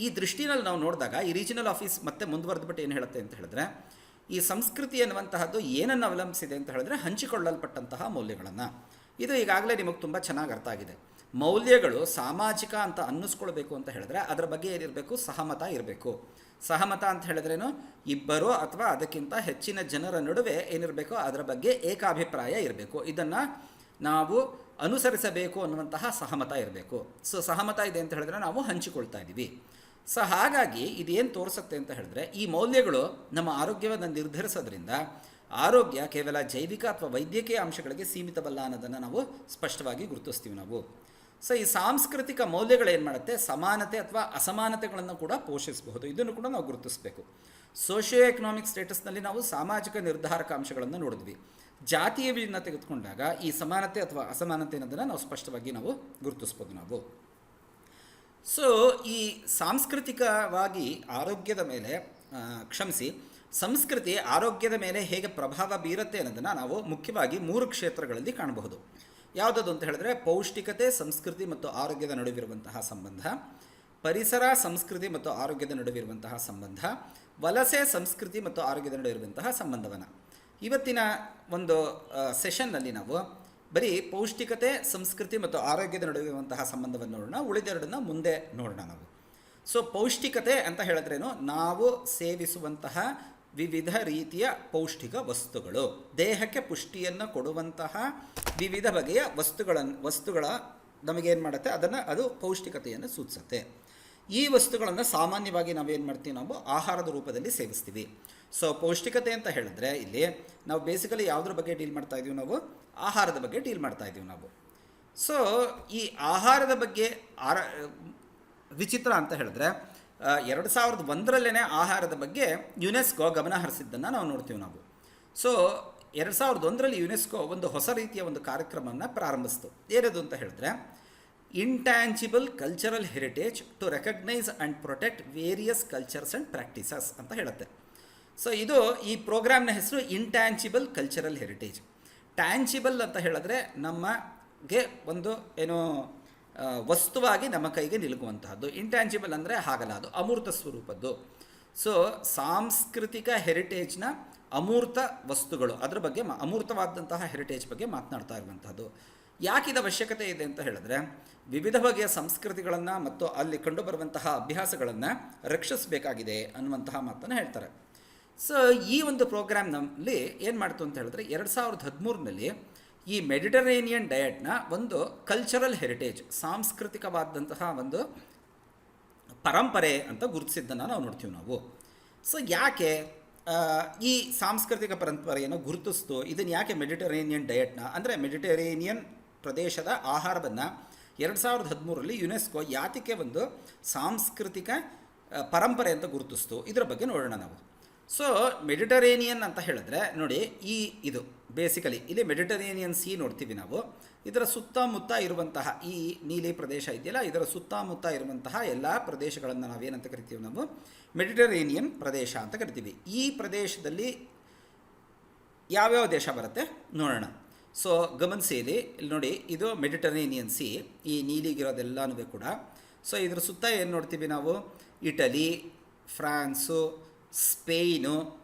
ಈ ದೃಷ್ಟಿನಲ್ಲಿ ನಾವು ನೋಡಿದಾಗ ಈ ರೀಜನಲ್ ಆಫೀಸ್ ಮತ್ತೆ ಮುಂದುವರೆದ್ಬಿಟ್ಟು ಏನು ಹೇಳುತ್ತೆ ಅಂತ ಹೇಳಿದ್ರೆ, ಈ ಸಂಸ್ಕೃತಿ ಅನ್ನುವಂತಹದ್ದು ಏನನ್ನು ಅವಲಂಬಿಸಿದೆ ಅಂತ ಹೇಳಿದ್ರೆ ಹಂಚಿಕೊಳ್ಳಲ್ಪಟ್ಟಂತಹ ಮೌಲ್ಯಗಳನ್ನು. ಇದು ಈಗಾಗಲೇ ನಿಮಗೆ ತುಂಬ ಚೆನ್ನಾಗಿ ಅರ್ಥ ಆಗಿದೆ. ಮೌಲ್ಯಗಳು ಸಾಮಾಜಿಕ ಅಂತ ಅನ್ನಿಸ್ಕೊಳ್ಬೇಕು ಅಂತ ಹೇಳಿದ್ರೆ ಅದರ ಬಗ್ಗೆ ಏನಿರಬೇಕು, ಸಹಮತ ಇರಬೇಕು. ಸಹಮತ ಅಂತ ಹೇಳಿದ್ರೇನು, ಇಬ್ಬರು ಅಥವಾ ಅದಕ್ಕಿಂತ ಹೆಚ್ಚಿನ ಜನರ ನಡುವೆ ಏನಿರಬೇಕು, ಅದರ ಬಗ್ಗೆ ಏಕಾಭಿಪ್ರಾಯ ಇರಬೇಕು. ಇದನ್ನು ನಾವು ಅನುಸರಿಸಬೇಕು ಅನ್ನುವಂತಹ ಸಹಮತ ಇರಬೇಕು. ಸೊ ಸಹಮತ ಇದೆ ಅಂತ ಹೇಳಿದ್ರೆ ನಾವು ಹಂಚಿಕೊಳ್ತಾ ಇದ್ದೀವಿ. ಸೊ ಹಾಗಾಗಿ ಇದೇನು ತೋರಿಸುತ್ತೆ ಅಂತ ಹೇಳಿದ್ರೆ, ಈ ಮೌಲ್ಯಗಳು ನಮ್ಮ ಆರೋಗ್ಯವನ್ನು ನಿರ್ಧರಿಸೋದ್ರಿಂದ ಆರೋಗ್ಯ ಕೇವಲ ಜೈವಿಕ ಅಥವಾ ವೈದ್ಯಕೀಯ ಅಂಶಗಳಿಗೆ ಸೀಮಿತವಲ್ಲ ಅನ್ನೋದನ್ನು ನಾವು ಸ್ಪಷ್ಟವಾಗಿ ಗುರುತಿಸ್ತೀವಿ ನಾವು. ಸೊ ಈ ಸಾಂಸ್ಕೃತಿಕ ಮೌಲ್ಯಗಳೇನು ಮಾಡುತ್ತೆ, ಸಮಾನತೆ ಅಥವಾ ಅಸಮಾನತೆಗಳನ್ನು ಕೂಡ ಪೋಷಿಸಬಹುದು. ಇದನ್ನು ಕೂಡ ನಾವು ಗುರುತಿಸಬೇಕು. ಸೋಷಿಯೋ ಎಕನಾಮಿಕ್ ಸ್ಟೇಟಸ್ನಲ್ಲಿ ನಾವು ಸಾಮಾಜಿಕ ನಿರ್ಧಾರಕ ಅಂಶಗಳನ್ನು ನೋಡಿದ್ವಿ. ಜಾತೀಯವನ್ನು ತೆಗೆದುಕೊಂಡಾಗ ಈ ಸಮಾನತೆ ಅಥವಾ ಅಸಮಾನತೆ ಅನ್ನೋದನ್ನು ನಾವು ಸ್ಪಷ್ಟವಾಗಿ ನಾವು ಗುರುತಿಸ್ಬೋದು ನಾವು. ಸೊ ಈ ಸಾಂಸ್ಕೃತಿಕವಾಗಿ ಆರೋಗ್ಯದ ಮೇಲೆ ಸಂಸ್ಕೃತಿ ಆರೋಗ್ಯದ ಮೇಲೆ ಹೇಗೆ ಪ್ರಭಾವ ಬೀರುತ್ತೆ ಅನ್ನೋದನ್ನು ನಾವು ಮುಖ್ಯವಾಗಿ 3 ಕ್ಷೇತ್ರಗಳಲ್ಲಿ ಕಾಣಬಹುದು. ಯಾವುದದು ಅಂತ ಹೇಳಿದ್ರೆ ಪೌಷ್ಟಿಕತೆ, ಸಂಸ್ಕೃತಿ ಮತ್ತು ಆರೋಗ್ಯದ ನಡುವಿರುವಂತಹ ಸಂಬಂಧ, ಪರಿಸರ, ಸಂಸ್ಕೃತಿ ಮತ್ತು ಆರೋಗ್ಯದ ನಡುವಿರುವಂತಹ ಸಂಬಂಧ, ವಲಸೆ, ಸಂಸ್ಕೃತಿ ಮತ್ತು ಆರೋಗ್ಯದ ನಡುವಿರುವಂತಹ ಸಂಬಂಧವನ್ನು ಇವತ್ತಿನ ಒಂದು ಸೆಷನ್ನಲ್ಲಿ ನಾವು ಬರೀ ಪೌಷ್ಟಿಕತೆ, ಸಂಸ್ಕೃತಿ ಮತ್ತು ಆರೋಗ್ಯದ ನಡುವಿರುವಂತಹ ಸಂಬಂಧವನ್ನು ನೋಡೋಣ. ಉಳಿದೆರಡನ್ನ ಮುಂದೆ ನೋಡೋಣ ನಾವು. ಸೊ ಪೌಷ್ಟಿಕತೆ ಅಂತ ಹೇಳಿದ್ರೇನು, ನಾವು ಸೇವಿಸುವಂತಹ ವಿವಿಧ ರೀತಿಯ ಪೌಷ್ಟಿಕ ವಸ್ತುಗಳು, ದೇಹಕ್ಕೆ ಪುಷ್ಟಿಯನ್ನು ಕೊಡುವಂತಹ ವಿವಿಧ ಬಗೆಯ ವಸ್ತುಗಳ ನಮಗೇನು ಮಾಡುತ್ತೆ, ಅದು ಪೌಷ್ಟಿಕತೆಯನ್ನು ಸೂಚಿಸುತ್ತೆ. ಈ ವಸ್ತುಗಳನ್ನು ಸಾಮಾನ್ಯವಾಗಿ ನಾವೇನು ಮಾಡ್ತೀವಿ, ನಾವು ಆಹಾರದ ರೂಪದಲ್ಲಿ ಸೇವಿಸ್ತೀವಿ. ಸೊ ಪೌಷ್ಟಿಕತೆ ಅಂತ ಹೇಳಿದ್ರೆ ಇಲ್ಲಿ ನಾವು ಬೇಸಿಕಲಿ ಯಾವುದ್ರ ಬಗ್ಗೆ ಡೀಲ್ ಮಾಡ್ತಾ ಇದ್ದೀವಿ, ನಾವು ಆಹಾರದ ಬಗ್ಗೆ ಡೀಲ್ ಮಾಡ್ತಾ ಇದ್ದೀವಿ ನಾವು. ಸೊ ಈ ಆಹಾರದ ಬಗ್ಗೆ ವಿಚಿತ್ರ ಅಂತ ಹೇಳಿದ್ರೆ 2001ರಲ್ಲೇ ಆಹಾರದ ಬಗ್ಗೆ ಯುನೆಸ್ಕೋ ಗಮನ ಹರಿಸಿದ್ದನ್ನು ನಾವು ನೋಡ್ತೀವಿ ನಾವು. ಸೊ 2001ರಲ್ಲಿ ಯುನೆಸ್ಕೋ ಒಂದು ಹೊಸ ರೀತಿಯ ಒಂದು ಕಾರ್ಯಕ್ರಮವನ್ನು ಪ್ರಾರಂಭಿಸಿತು. ಏನದು ಅಂತ ಹೇಳಿದ್ರೆ intangible cultural heritage to recognise and protect various cultures and practices ಅಂತ ಹೇಳುತ್ತೆ. ಸೊ ಈ ಪ್ರೋಗ್ರಾಮ್ನ ಹೆಸರು ಇಂಟ್ಯಾಂಜಿಬಲ್ ಕಲ್ಚರಲ್ ಹೆರಿಟೇಜ್. ಟ್ಯಾಂಜಿಬಲ್ ಅಂತ ಹೇಳಿದ್ರೆ ನಮಗೆ ಒಂದು ವಸ್ತುವಾಗಿ ನಮ್ಮ ಕೈಗೆ ನಿಲುಗುವಂತಹದ್ದು. ಇಂಟ್ಯಾಂಜಿಬಲ್ ಅಂದರೆ ಹಾಗಲ್ಲ, ಅದು ಅಮೂರ್ತ ಸ್ವರೂಪದ್ದು. ಸೊ ಸಾಂಸ್ಕೃತಿಕ ಹೆರಿಟೇಜ್ನ ಅಮೂರ್ತ ವಸ್ತುಗಳು, ಅದರ ಬಗ್ಗೆ ಅಮೂರ್ತವಾದಂತಹ ಹೆರಿಟೇಜ್ ಬಗ್ಗೆ ಮಾತನಾಡ್ತಾ ಇರುವಂಥದ್ದು. ಯಾಕಿದ ಅವಶ್ಯಕತೆ ಇದೆ ಅಂತ ಹೇಳಿದ್ರೆ ವಿವಿಧ ಬಗೆಯ ಸಂಸ್ಕೃತಿಗಳನ್ನು ಮತ್ತು ಅಲ್ಲಿ ಕಂಡುಬರುವಂತಹ ಅಭ್ಯಾಸಗಳನ್ನು ರಕ್ಷಿಸಬೇಕಾಗಿದೆ ಅನ್ನುವಂತಹ ಮಾತನ್ನು ಹೇಳ್ತಾರೆ. ಸೊ ಈ ಒಂದು ಪ್ರೋಗ್ರಾಮ್ನಲ್ಲಿ ಏನು ಮಾಡ್ತು ಅಂತ ಹೇಳಿದ್ರೆ 2013ರಲ್ಲಿ ಈ ಮೆಡಿಟರೇನಿಯನ್ ಡಯಟ್ನ ಒಂದು ಕಲ್ಚರಲ್ ಹೆರಿಟೇಜ್, ಸಾಂಸ್ಕೃತಿಕವಾದಂತಹ ಒಂದು ಪರಂಪರೆ ಅಂತ ಗುರುತಿಸಿದ್ದನ್ನು ನಾವು ನೋಡ್ತೀವಿ ನಾವು. ಸೊ ಯಾಕೆ ಈ ಸಾಂಸ್ಕೃತಿಕ ಪರಂಪರೆಯನ್ನು ಗುರುತಿಸ್ತು, ಇದನ್ನು ಯಾಕೆ ಮೆಡಿಟರೇನಿಯನ್ ಡಯಟ್ನ ಅಂದರೆ ಮೆಡಿಟರೇನಿಯನ್ ಪ್ರದೇಶದ ಆಹಾರವನ್ನು 2013ರಲ್ಲಿ ಯುನೆಸ್ಕೋ ಯಾತಕ್ಕೆ ಒಂದು ಸಾಂಸ್ಕೃತಿಕ ಪರಂಪರೆ ಅಂತ ಗುರುತಿಸ್ತು, ಇದರ ಬಗ್ಗೆ ನೋಡೋಣ ನಾವು. ಸೊ ಮೆಡಿಟರೇನಿಯನ್ ಅಂತ ಹೇಳಿದ್ರೆ ನೋಡಿ, ಇದು ಬೇಸಿಕಲಿ ಇಲ್ಲಿ ಮೆಡಿಟರೇನಿಯನ್ ಸಿ ನೋಡ್ತೀವಿ ನಾವು. ಇದರ ಸುತ್ತಮುತ್ತ ಇರುವಂತಹ ಈ ನೀಲಿ ಪ್ರದೇಶ ಇದೆಯಲ್ಲ, ಇದರ ಸುತ್ತಮುತ್ತ ಇರುವಂತಹ ಎಲ್ಲ ಪ್ರದೇಶಗಳನ್ನು ನಾವೇನಂತ ಕರಿತೀವಿ, ನಾವು ಮೆಡಿಟರೇನಿಯನ್ ಪ್ರದೇಶ ಅಂತ ಕರಿತೀವಿ. ಈ ಪ್ರದೇಶದಲ್ಲಿ ಯಾವ್ಯಾವ ದೇಶ ಬರುತ್ತೆ ನೋಡೋಣ. ಸೊ ಗಮನಿಸಿ, ಇಲ್ಲಿ ನೋಡಿ, ಇದು ಮೆಡಿಟರೇನಿಯನ್ ಸಿ, ಈ ನೀಲಿಗಿರೋದೆಲ್ಲನೂ ಕೂಡ. ಸೊ ಇದ್ರ ಸುತ್ತ ಏನು ನೋಡ್ತೀವಿ ನಾವು, Italy, France, Spain,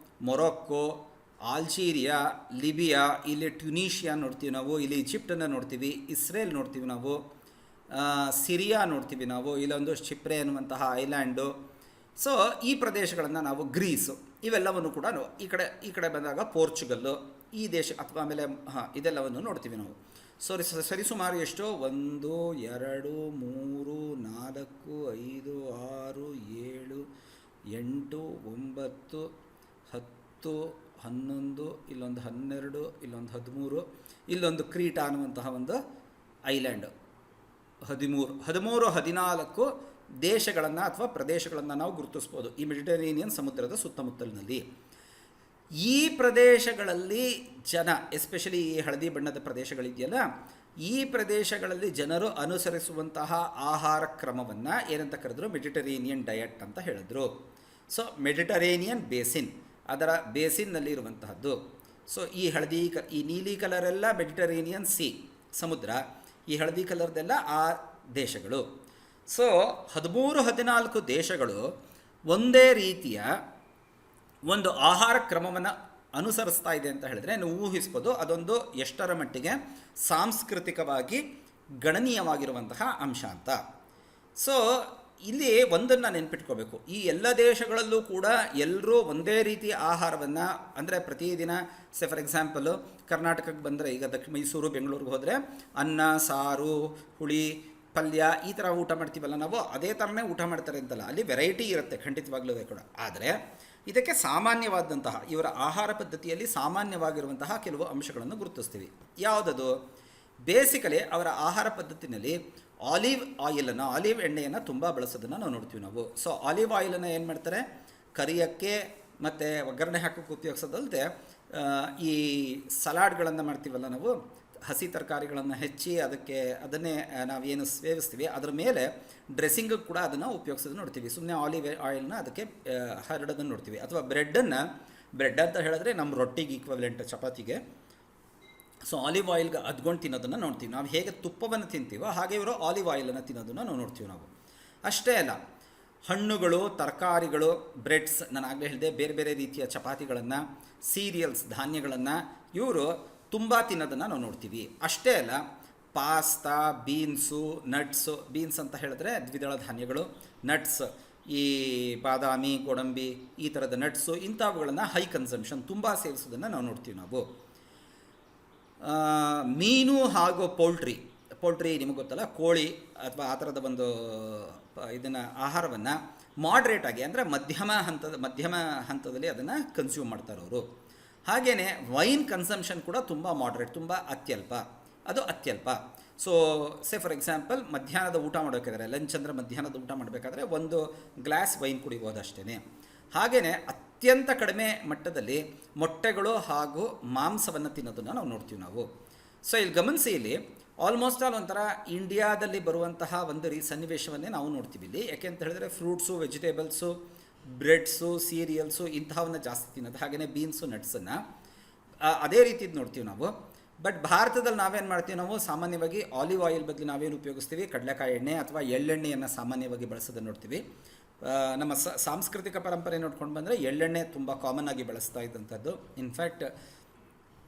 Morocco, Algeria, Libya, ಇಲ್ಲಿ ಟ್ಯುನೀಷಿಯಾ ನೋಡ್ತೀವಿ ನಾವು, ಇಲ್ಲಿ ಈಜಿಪ್ಟನ್ನು ನೋಡ್ತೀವಿ, ಇಸ್ರೇಲ್ ನೋಡ್ತೀವಿ ನಾವು, ಸಿರಿಯಾ ನೋಡ್ತೀವಿ ನಾವು, ಇಲ್ಲೊಂದು ಚಿಪ್ರೆ ಅನ್ನುವಂತಹ ಐಲ್ಯಾಂಡು. ಸೊ ಈ ಪ್ರದೇಶಗಳನ್ನು ನಾವು, ಗ್ರೀಸು, ಇವೆಲ್ಲವನ್ನು ಕೂಡ ಈ ಕಡೆ ಬಂದಾಗ ಪೋರ್ಚುಗಲ್ಲು, ಈ ದೇಶ ಅಥವಾ ಆಮೇಲೆ ಇದೆಲ್ಲವನ್ನು ನೋಡ್ತೀವಿ ನಾವು. ಸರಿಸುಮಾರು ಎಷ್ಟು, 1 2 3 4 5 6 7 8 9 10 11, ಇಲ್ಲೊಂದು 12, ಇಲ್ಲೊಂದು 13, ಇಲ್ಲೊಂದು ಕ್ರೀಟಾ ಅನ್ನುವಂತಹ ಒಂದು ಐಲ್ಯಾಂಡು 13 14 ದೇಶಗಳನ್ನು ಅಥವಾ ಪ್ರದೇಶಗಳನ್ನು ನಾವು ಗುರುತಿಸ್ಬೋದು ಈ ಮೆಡಿಟರೇನಿಯನ್ ಸಮುದ್ರದ ಸುತ್ತಮುತ್ತಲಿನಲ್ಲಿ. ಈ ಪ್ರದೇಶಗಳಲ್ಲಿ ಜನ, ಎಸ್ಪೆಷಲಿ ಈ ಹಳದಿ ಬಣ್ಣದ ಪ್ರದೇಶಗಳಿದೆಯಲ್ಲ, ಈ ಪ್ರದೇಶಗಳಲ್ಲಿ ಜನರು ಅನುಸರಿಸುವಂತಹ ಆಹಾರ ಕ್ರಮವನ್ನು ಏನಂತ ಕರೆದ್ರು, ಮೆಡಿಟರೇನಿಯನ್ ಡಯಟ್ ಅಂತ ಹೇಳಿದ್ರು. ಸೊ ಮೆಡಿಟರೇನಿಯನ್ ಬೇಸಿನ್, ಅದರ ಬೇಸಿನ್ನಲ್ಲಿ ಇರುವಂತಹದ್ದು. ಸೊ ಈ ನೀಲಿ ಕಲರೆಲ್ಲ ಮೆಡಿಟರೇನಿಯನ್ ಸಿ ಸಮುದ್ರ, ಈ ಹಳದಿ ಕಲರ್ದೆಲ್ಲ ಆ ದೇಶಗಳು. ಸೊ 13-14 ದೇಶಗಳು ಒಂದೇ ರೀತಿಯ ಒಂದು ಆಹಾರ ಕ್ರಮವನ್ನು ಅನುಸರಿಸ್ತಾ ಇದೆ ಅಂತ ಹೇಳಿದ್ರೆ ನೀವು ಊಹಿಸ್ಬೋದು ಅದೊಂದು ಎಷ್ಟರ ಮಟ್ಟಿಗೆ ಸಾಂಸ್ಕೃತಿಕವಾಗಿ ಗಣನೀಯವಾಗಿರುವಂತಹ ಅಂಶ ಅಂತ. ಸೊ ಇಲ್ಲಿ ಒಂದನ್ನು ನೆನ್ಪಿಟ್ಕೋಬೇಕು, ಈ ಎಲ್ಲ ದೇಶಗಳಲ್ಲೂ ಕೂಡ ಎಲ್ಲರೂ ಒಂದೇ ರೀತಿಯ ಆಹಾರವನ್ನು, ಅಂದರೆ ಪ್ರತಿದಿನ ಫಾರ್ ಎಕ್ಸಾಂಪಲು ಕರ್ನಾಟಕಕ್ಕೆ ಬಂದರೆ, ಈಗ ಮೈಸೂರು ಬೆಂಗಳೂರಿಗೆ ಹೋದರೆ ಅನ್ನ ಸಾರು ಹುಳಿ ಪಲ್ಯ ಈ ಥರ ಊಟ ಮಾಡ್ತೀವಲ್ಲ ನಾವು, ಅದೇ ಥರನೇ ಊಟ ಮಾಡ್ತಾರೆ ಅಂತಲ್ಲ, ಅಲ್ಲಿ ವೆರೈಟಿ ಇರುತ್ತೆ ಖಂಡಿತವಾಗ್ಲೂ ಕೂಡ. ಆದರೆ ಇದಕ್ಕೆ ಸಾಮಾನ್ಯವಾದಂತಹ ಇವರ ಆಹಾರ ಪದ್ಧತಿಯಲ್ಲಿ ಸಾಮಾನ್ಯವಾಗಿರುವಂತಹ ಕೆಲವು ಅಂಶಗಳನ್ನು ಗುರುತಿಸ್ತೀವಿ. ಯಾವುದದು? ಬೇಸಿಕಲಿ ಅವರ ಆಹಾರ ಪದ್ಧತಿನಲ್ಲಿ ಆಲಿವ್ ಎಣ್ಣೆಯನ್ನು ತುಂಬ ಬಳಸೋದನ್ನು ನಾವು ನೋಡ್ತೀವಿ ನಾವು. ಸೊ ಆಲಿವ್ ಆಯಿಲನ್ನು ಏನು ಮಾಡ್ತಾರೆ, ಕರಿಯೋಕ್ಕೆ ಮತ್ತು ಒಗ್ಗರಣೆ ಹಾಕೋಕ್ಕೆ ಉಪಯೋಗಿಸೋದಲ್ಲದೆ ಈ ಸಲಾಡ್ಗಳನ್ನು ಮಾಡ್ತೀವಲ್ಲ ನಾವು, ಹಸಿ ತರಕಾರಿಗಳನ್ನು ಹೆಚ್ಚಿ ಅದನ್ನೇ ನಾವೇನು ಸೇವಿಸ್ತೀವಿ ಅದರ ಮೇಲೆ ಡ್ರೆಸ್ಸಿಂಗ್ ಕೂಡ ಅದನ್ನು ಉಪಯೋಗಿಸೋದು ನೋಡ್ತೀವಿ. ಸುಮ್ಮನೆ ಆಲಿವ್ ಆಯಿಲ್ನ ಅದಕ್ಕೆ ಹರಡೋದನ್ನು ನೋಡ್ತೀವಿ. ಅಥವಾ ಬ್ರೆಡ್ಡನ್ನು ಬ್ರೆಡ್ ಅಂತ ಹೇಳಿದ್ರೆ ನಮ್ಮ ರೊಟ್ಟಿಗೆ ಈಕ್ವಲೆಂಟ್, ಚಪಾತಿಗೆ. ಸೊ ಆಲಿವ್ ಆಯಿಲ್ಗೆ ಅದ್ಕೊಂಡು ತಿನ್ನೋದನ್ನು ನೋಡ್ತೀವಿ. ನಾವು ಹೇಗೆ ತುಪ್ಪವನ್ನು ತಿಂತೀವೋ ಹಾಗೆ ಇವರು ಆಲಿವ್ ಆಯಿಲನ್ನು ತಿನ್ನೋದನ್ನು ನಾವು ನೋಡ್ತೀವಿ ನಾವು. ಅಷ್ಟೇ ಅಲ್ಲ, ಹಣ್ಣುಗಳು, ತರಕಾರಿಗಳು, ಬ್ರೆಡ್ಸ್, ನಾನು ಆಗಲೇ ಹೇಳಿದೆ, ಬೇರೆ ಬೇರೆ ರೀತಿಯ ಚಪಾತಿಗಳನ್ನು, ಸೀರಿಯಲ್ಸ್, ಧಾನ್ಯಗಳನ್ನು ಇವರು ತುಂಬ ತಿನ್ನೋದನ್ನು ನಾವು ನೋಡ್ತೀವಿ. ಅಷ್ಟೇ ಅಲ್ಲ, ಪಾಸ್ತಾ, ಬೀನ್ಸು, ನಟ್ಸು, ಬೀನ್ಸ್ ಅಂತ ಹೇಳಿದ್ರೆ ದ್ವಿದಳ ಧಾನ್ಯಗಳು, ನಟ್ಸ್, ಈ ಬಾದಾಮಿ, ಗೋಡಂಬಿ, ಈ ಥರದ ನಟ್ಸು, ಇಂಥವುಗಳನ್ನು ಹೈ ಕನ್ಸಂಪ್ಷನ್, ತುಂಬ ಸೇವಿಸೋದನ್ನು ನಾವು ನೋಡ್ತೀವಿ ನಾವು. ಮೀನು ಹಾಗೂ ಪೌಲ್ಟ್ರಿ ನಿಮಗೆ ಗೊತ್ತಲ್ಲ, ಕೋಳಿ ಅಥವಾ ಆ ಥರದ ಒಂದು ಇದನ್ನು ಆಹಾರವನ್ನು ಮಾಡ್ರೇಟಾಗಿ, ಅಂದರೆ ಮಧ್ಯಮ ಹಂತದಲ್ಲಿ ಅದನ್ನು ಕನ್ಸ್ಯೂಮ್ ಮಾಡ್ತಾರೆ ಅವರು. ಹಾಗೆಯೇ ವೈನ್ ಕನ್ಸಂಪ್ಷನ್ ಕೂಡ ತುಂಬ ಮಾಡ್ರೇಟ್, ತುಂಬ ಅದು ಅತ್ಯಲ್ಪ. ಸೊ ಫಾರ್ ಎಕ್ಸಾಂಪಲ್, ಮಧ್ಯಾಹ್ನದ ಊಟ ಮಾಡಬೇಕಾದ್ರೆ, ಲಂಚ್ ಅಂದರೆ ಮಧ್ಯಾಹ್ನದ ಊಟ ಮಾಡಬೇಕಾದ್ರೆ 1 ಗ್ಲಾಸ್ ವೈನ್ ಕುಡಿಬೋದು ಅಷ್ಟೇ. ಹಾಗೆಯೇ ಅತ್ಯಂತ ಕಡಿಮೆ ಮಟ್ಟದಲ್ಲಿ ಮೊಟ್ಟೆಗಳು ಹಾಗೂ ಮಾಂಸವನ್ನು ತಿನ್ನೋದನ್ನು ನಾವು ನೋಡ್ತೀವಿ ನಾವು. ಸೊ ಇಲ್ಲಿ ಗಮನಿಸಿ, ಇಲ್ಲಿ ಆಲ್ಮೋಸ್ಟ್ ಆಲ್ ಒಂಥರ ಇಂಡಿಯಾದಲ್ಲಿ ಬರುವಂತಹ ಒಂದು ಸನ್ನಿವೇಶವನ್ನೇ ನಾವು ನೋಡ್ತೀವಿ ಇಲ್ಲಿ. ಯಾಕೆ ಅಂತ ಹೇಳಿದ್ರೆ ಫ್ರೂಟ್ಸು, ವೆಜಿಟೇಬಲ್ಸು, ಬ್ರೆಡ್ಸು, ಸೀರಿಯಲ್ಸು ಇಂಥವನ್ನ ಜಾಸ್ತಿ ತಿನ್ನೋದು. ಹಾಗೆಯೇ ಬೀನ್ಸು, ನಟ್ಸನ್ನು ಅದೇ ರೀತಿದು ನೋಡ್ತೀವಿ ನಾವು. ಬಟ್ ಭಾರತದಲ್ಲಿ ನಾವೇನು ಮಾಡ್ತೀವಿ, ನಾವು ಸಾಮಾನ್ಯವಾಗಿ ಆಲಿವ್ ಆಯಿಲ್ ಬದಲು ನಾವೇನು ಉಪಯೋಗಿಸ್ತೀವಿ, ಕಡಲೆಕಾಯಿ ಎಣ್ಣೆ ಅಥವಾ ಎಳ್ಳೆಣ್ಣೆಯನ್ನು ಸಾಮಾನ್ಯವಾಗಿ ಬಳಸೋದನ್ನು ನೋಡ್ತೀವಿ. ನಮ್ಮ ಸಾಂಸ್ಕೃತಿಕ ಪರಂಪರೆ ನೋಡ್ಕೊಂಡು ಬಂದರೆ ಎಳ್ಳೆಣ್ಣೆ ತುಂಬ ಕಾಮನ್ ಆಗಿ ಬಳಸ್ತಾ ಇದ್ದಂಥದ್ದು. ಇನ್ಫ್ಯಾಕ್ಟ್